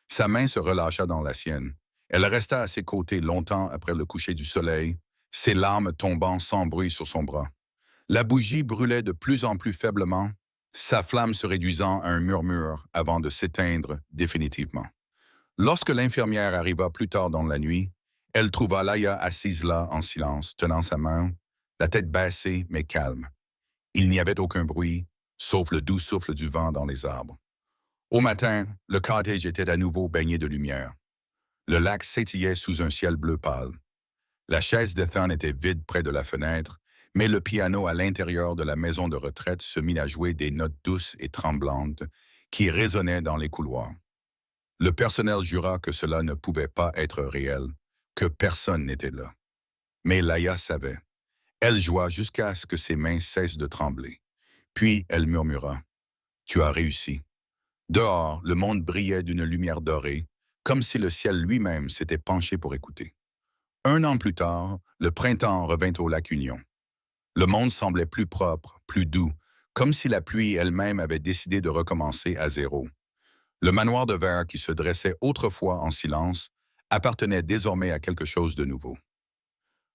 A: Sa main se relâcha dans la sienne. Elle resta à ses côtés longtemps après le coucher du soleil, ses larmes tombant sans bruit sur son bras. La bougie brûlait de plus en plus faiblement, sa flamme se réduisant à un murmure avant de s'éteindre définitivement. Lorsque l'infirmière arriva plus tard dans la nuit, elle trouva Laïa assise là en silence, tenant sa main, la tête baissée mais calme. Il n'y avait aucun bruit, sauf le doux souffle du vent dans les arbres. Au matin, le cottage était à nouveau baigné de lumière. Le lac s'étillait sous un ciel bleu pâle. La chaise d'Ethan était vide près de la fenêtre, mais le piano à l'intérieur de la maison de retraite se mit à jouer des notes douces et tremblantes qui résonnaient dans les couloirs. Le personnel jura que cela ne pouvait pas être réel, que personne n'était là. Mais Laïa savait. Elle joua jusqu'à ce que ses mains cessent de trembler. Puis elle murmura « Tu as réussi. » Dehors, le monde brillait d'une lumière dorée, comme si le ciel lui-même s'était penché pour écouter. 1 an plus tard, le printemps revint au lac Union. Le monde semblait plus propre, plus doux, comme si la pluie elle-même avait décidé de recommencer à zéro. Le manoir de verre qui se dressait autrefois en silence appartenait désormais à quelque chose de nouveau.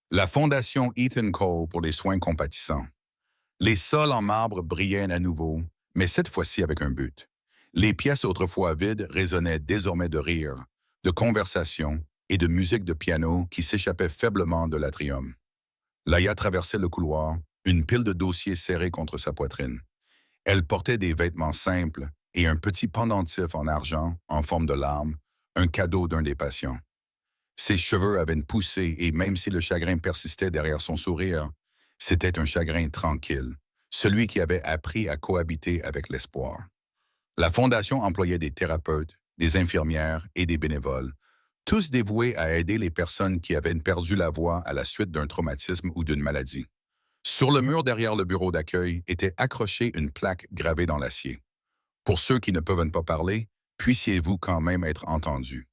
A: La fondation Ethan Cole pour les soins compatissants. Les sols en marbre brillaient à nouveau, mais cette fois-ci avec un but. Les pièces autrefois vides résonnaient désormais de rires, de conversations et de musique de piano qui s'échappait faiblement de l'atrium. Laïa traversait le couloir, une pile de dossiers serrés contre sa poitrine. Elle portait des vêtements simples et un petit pendentif en argent en forme de larme, un cadeau d'un des patients. Ses cheveux avaient une poussée et même si le chagrin persistait derrière son sourire, c'était un chagrin tranquille, celui qui avait appris à cohabiter avec l'espoir. La Fondation employait des thérapeutes, des infirmières et des bénévoles, tous dévoués à aider les personnes qui avaient perdu la voix à la suite d'un traumatisme ou d'une maladie. Sur le mur derrière le bureau d'accueil était accrochée une plaque gravée dans l'acier. Pour ceux qui ne peuvent pas parler, puissiez-vous quand même être entendus.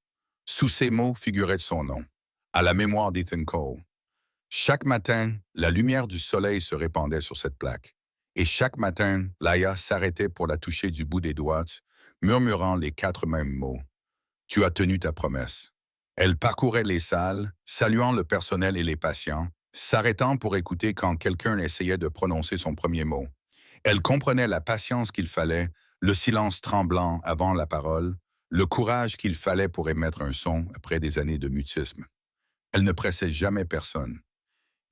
A: Sous ces mots figurait son nom, à la mémoire d'Ethan Cole. Chaque matin, la lumière du soleil se répandait sur cette plaque. Et chaque matin, Laïa s'arrêtait pour la toucher du bout des doigts, murmurant les 4 mêmes mots. Tu as tenu ta promesse. Elle parcourait les salles, saluant le personnel et les patients, s'arrêtant pour écouter quand quelqu'un essayait de prononcer son premier mot. Elle comprenait la patience qu'il fallait, le silence tremblant avant la parole, le courage qu'il fallait pour émettre un son après des années de mutisme. Elle ne pressait jamais personne.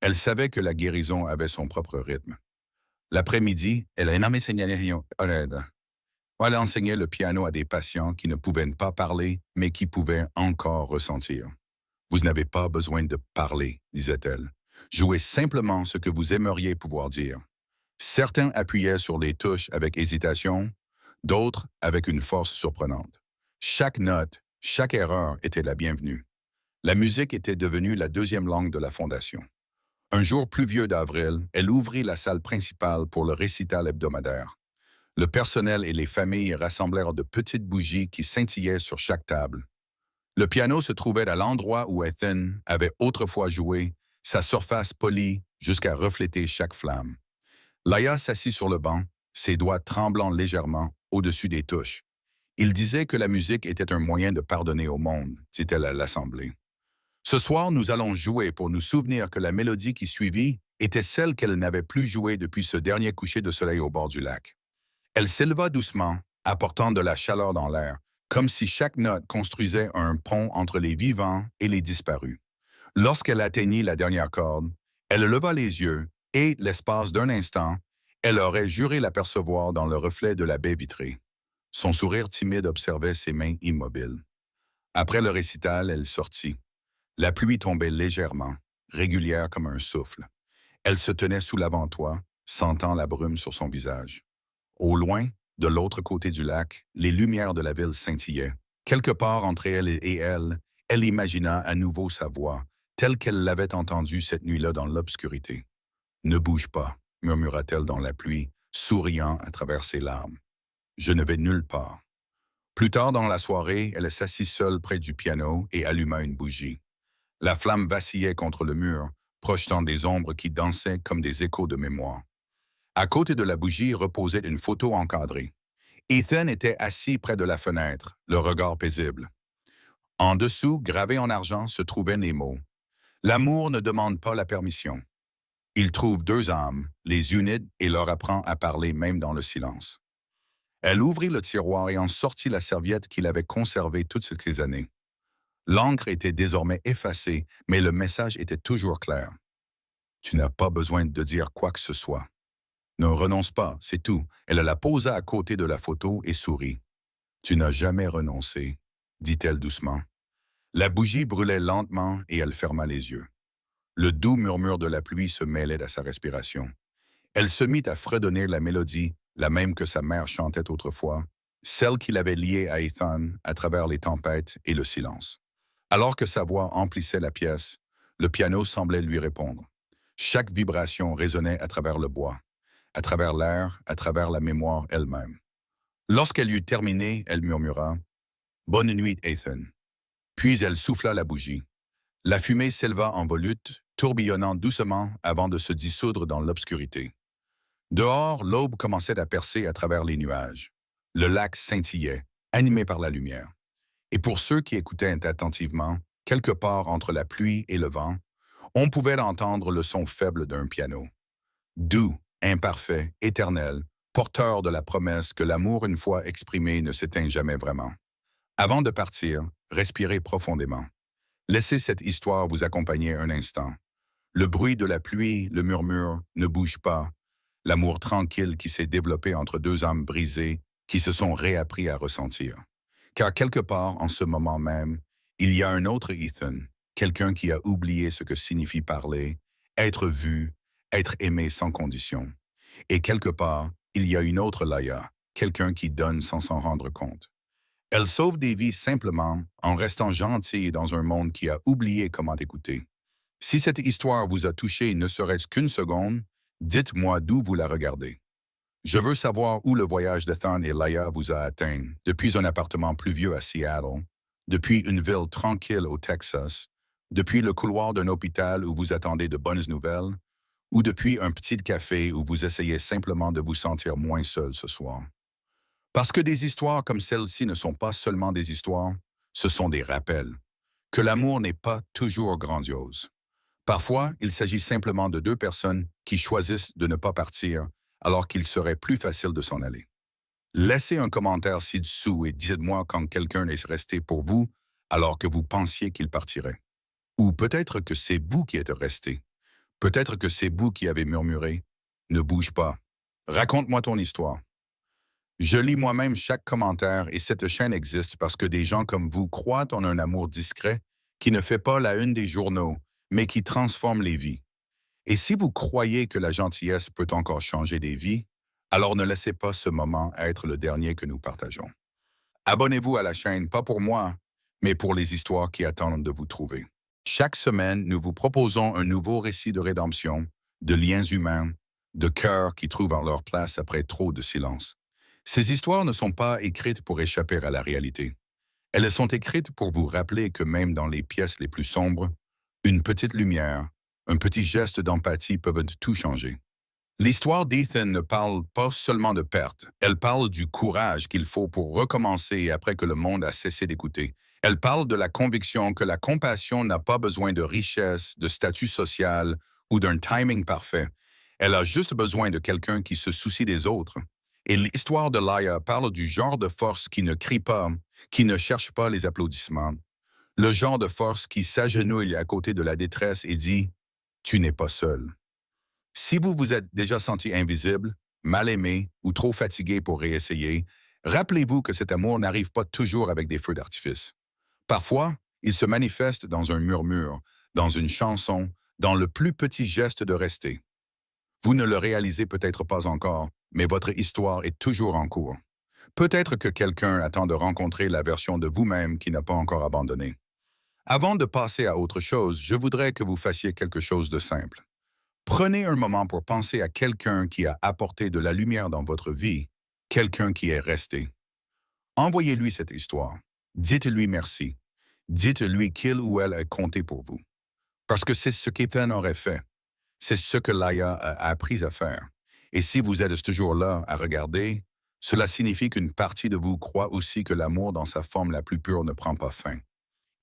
A: Elle savait que la guérison avait son propre rythme. L'après-midi, elle enseignait le piano à des patients qui ne pouvaient pas parler, mais qui pouvaient encore ressentir. Vous n'avez pas besoin de parler, disait-elle. Jouez simplement ce que vous aimeriez pouvoir dire. Certains appuyaient sur les touches avec hésitation, d'autres avec une force surprenante. Chaque note, chaque erreur était la bienvenue. La musique était devenue la deuxième langue de la Fondation. Un jour pluvieux d'avril, elle ouvrit la salle principale pour le récital hebdomadaire. Le personnel et les familles rassemblèrent de petites bougies qui scintillaient sur chaque table. Le piano se trouvait à l'endroit où Ethan avait autrefois joué, sa surface polie jusqu'à refléter chaque flamme. Laïa s'assit sur le banc, ses doigts tremblant légèrement au-dessus des touches. Il disait que la musique était un moyen de pardonner au monde, dit-elle à l'Assemblée. Ce soir, nous allons jouer pour nous souvenir que la mélodie qui suivit était celle qu'elle n'avait plus jouée depuis ce dernier coucher de soleil au bord du lac. Elle s'éleva doucement, apportant de la chaleur dans l'air, comme si chaque note construisait un pont entre les vivants et les disparus. Lorsqu'elle atteignit la dernière corde, elle leva les yeux et, l'espace d'un instant, elle aurait juré l'apercevoir dans le reflet de la baie vitrée. Son sourire timide observait ses mains immobiles. Après le récital, elle sortit. La pluie tombait légèrement, régulière comme un souffle. Elle se tenait sous l'avant-toit, sentant la brume sur son visage. Au loin, de l'autre côté du lac, les lumières de la ville scintillaient. Quelque part entre elle et elle, elle imagina à nouveau sa voix, telle qu'elle l'avait entendue cette nuit-là dans l'obscurité. « Ne bouge pas », murmura-t-elle dans la pluie, souriant à travers ses larmes. « Je ne vais nulle part. » Plus tard dans la soirée, elle s'assit seule près du piano et alluma une bougie. La flamme vacillait contre le mur, projetant des ombres qui dansaient comme des échos de mémoire. À côté de la bougie reposait une photo encadrée. Ethan était assis près de la fenêtre, le regard paisible. En dessous, gravé en argent, se trouvaient les mots. « L'amour ne demande pas la permission. Il trouve 2 âmes, les unit et leur apprend à parler même dans le silence. » Elle ouvrit le tiroir et en sortit la serviette qu'il avait conservée toutes ces années. L'encre était désormais effacée, mais le message était toujours clair. « Tu n'as pas besoin de dire quoi que ce soit. Ne renonce pas, c'est tout. » Elle la posa à côté de la photo et sourit. « Tu n'as jamais renoncé, » dit-elle doucement. La bougie brûlait lentement et elle ferma les yeux. Le doux murmure de la pluie se mêlait à sa respiration. Elle se mit à fredonner la mélodie, la même que sa mère chantait autrefois, celle qui l'avait liée à Ethan à travers les tempêtes et le silence. Alors que sa voix emplissait la pièce, le piano semblait lui répondre. Chaque vibration résonnait à travers le bois, à travers l'air, à travers la mémoire elle-même. Lorsqu'elle eut terminé, elle murmura « Bonne nuit, Ethan ». Puis elle souffla la bougie. La fumée s'éleva en volute, tourbillonnant doucement avant de se dissoudre dans l'obscurité. Dehors, l'aube commençait à percer à travers les nuages. Le lac scintillait, animé par la lumière. Et pour ceux qui écoutaient attentivement, quelque part entre la pluie et le vent, on pouvait entendre le son faible d'un piano. Doux, imparfait, éternel, porteur de la promesse que l'amour une fois exprimé ne s'éteint jamais vraiment. Avant de partir, respirez profondément. Laissez cette histoire vous accompagner un instant. Le bruit de la pluie, le murmure, ne bouge pas. L'amour tranquille qui s'est développé entre deux âmes brisées qui se sont réappris à ressentir. Car quelque part, en ce moment même, il y a un autre Ethan, quelqu'un qui a oublié ce que signifie parler, être vu, être aimé sans condition. Et quelque part, il y a une autre Laia, quelqu'un qui donne sans s'en rendre compte. Elle sauve des vies simplement en restant gentille dans un monde qui a oublié comment écouter. Si cette histoire vous a touché ne serait-ce qu'une seconde, dites-moi d'où vous la regardez. Je veux savoir où le voyage d'Ethan et Laia vous a atteint, depuis un appartement pluvieux à Seattle, depuis une ville tranquille au Texas, depuis le couloir d'un hôpital où vous attendez de bonnes nouvelles, ou depuis un petit café où vous essayez simplement de vous sentir moins seul ce soir. Parce que des histoires comme celle-ci ne sont pas seulement des histoires, ce sont des rappels, que l'amour n'est pas toujours grandiose. Parfois, il s'agit simplement de deux personnes qui choisissent de ne pas partir alors qu'il serait plus facile de s'en aller. Laissez un commentaire ci-dessous et dites-moi quand quelqu'un est resté pour vous alors que vous pensiez qu'il partirait. Ou peut-être que c'est vous qui êtes resté. Peut-être que c'est vous qui avez murmuré. Ne bouge pas. Raconte-moi ton histoire. Je lis moi-même chaque commentaire et cette chaîne existe parce que des gens comme vous croient en un amour discret qui ne fait pas la une des journaux, mais qui transforme les vies. Et si vous croyez que la gentillesse peut encore changer des vies, alors ne laissez pas ce moment être le dernier que nous partageons. Abonnez-vous à la chaîne, pas pour moi, mais pour les histoires qui attendent de vous trouver. Chaque semaine, nous vous proposons un nouveau récit de rédemption, de liens humains, de cœurs qui trouvent leur place après trop de silence. Ces histoires ne sont pas écrites pour échapper à la réalité. Elles sont écrites pour vous rappeler que même dans les pièces les plus sombres, une petite lumière, un petit geste d'empathie peuvent tout changer. L'histoire d'Ethan ne parle pas seulement de perte, elle parle du courage qu'il faut pour recommencer après que le monde a cessé d'écouter. Elle parle de la conviction que la compassion n'a pas besoin de richesse, de statut social ou d'un timing parfait. Elle a juste besoin de quelqu'un qui se soucie des autres. Et l'histoire de Laia parle du genre de force qui ne crie pas, qui ne cherche pas les applaudissements. Le genre de force qui s'agenouille à côté de la détresse et dit « Tu n'es pas seul ». Si vous vous êtes déjà senti invisible, mal aimé ou trop fatigué pour réessayer, rappelez-vous que cet amour n'arrive pas toujours avec des feux d'artifice. Parfois, il se manifeste dans un murmure, dans une chanson, dans le plus petit geste de rester. Vous ne le réalisez peut-être pas encore, mais votre histoire est toujours en cours. Peut-être que quelqu'un attend de rencontrer la version de vous-même qui n'a pas encore abandonné. Avant de passer à autre chose, je voudrais que vous fassiez quelque chose de simple. Prenez un moment pour penser à quelqu'un qui a apporté de la lumière dans votre vie, quelqu'un qui est resté. Envoyez-lui cette histoire. Dites-lui merci. Dites-lui qu'il ou elle a compté pour vous. Parce que c'est ce qu'Ethan aurait fait. C'est ce que Laia a appris à faire. Et si vous êtes toujours là à regarder, cela signifie qu'une partie de vous croit aussi que l'amour dans sa forme la plus pure ne prend pas fin.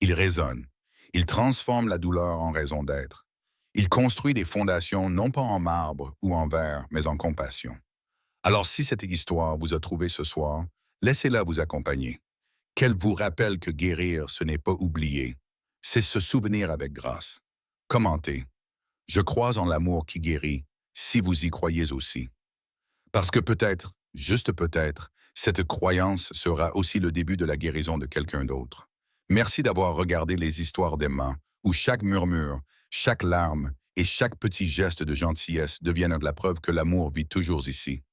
A: Il résonne. Il transforme la douleur en raison d'être. Il construit des fondations non pas en marbre ou en verre, mais en compassion. Alors si cette histoire vous a trouvé ce soir, laissez-la vous accompagner. Qu'elle vous rappelle que guérir, ce n'est pas oublier. C'est se souvenir avec grâce. Commentez. Je crois en l'amour qui guérit, si vous y croyez aussi. Parce que peut-être, juste peut-être, cette croyance sera aussi le début de la guérison de quelqu'un d'autre. Merci d'avoir regardé les histoires d'Emma, où chaque murmure, chaque larme et chaque petit geste de gentillesse deviennent la preuve que l'amour vit toujours ici.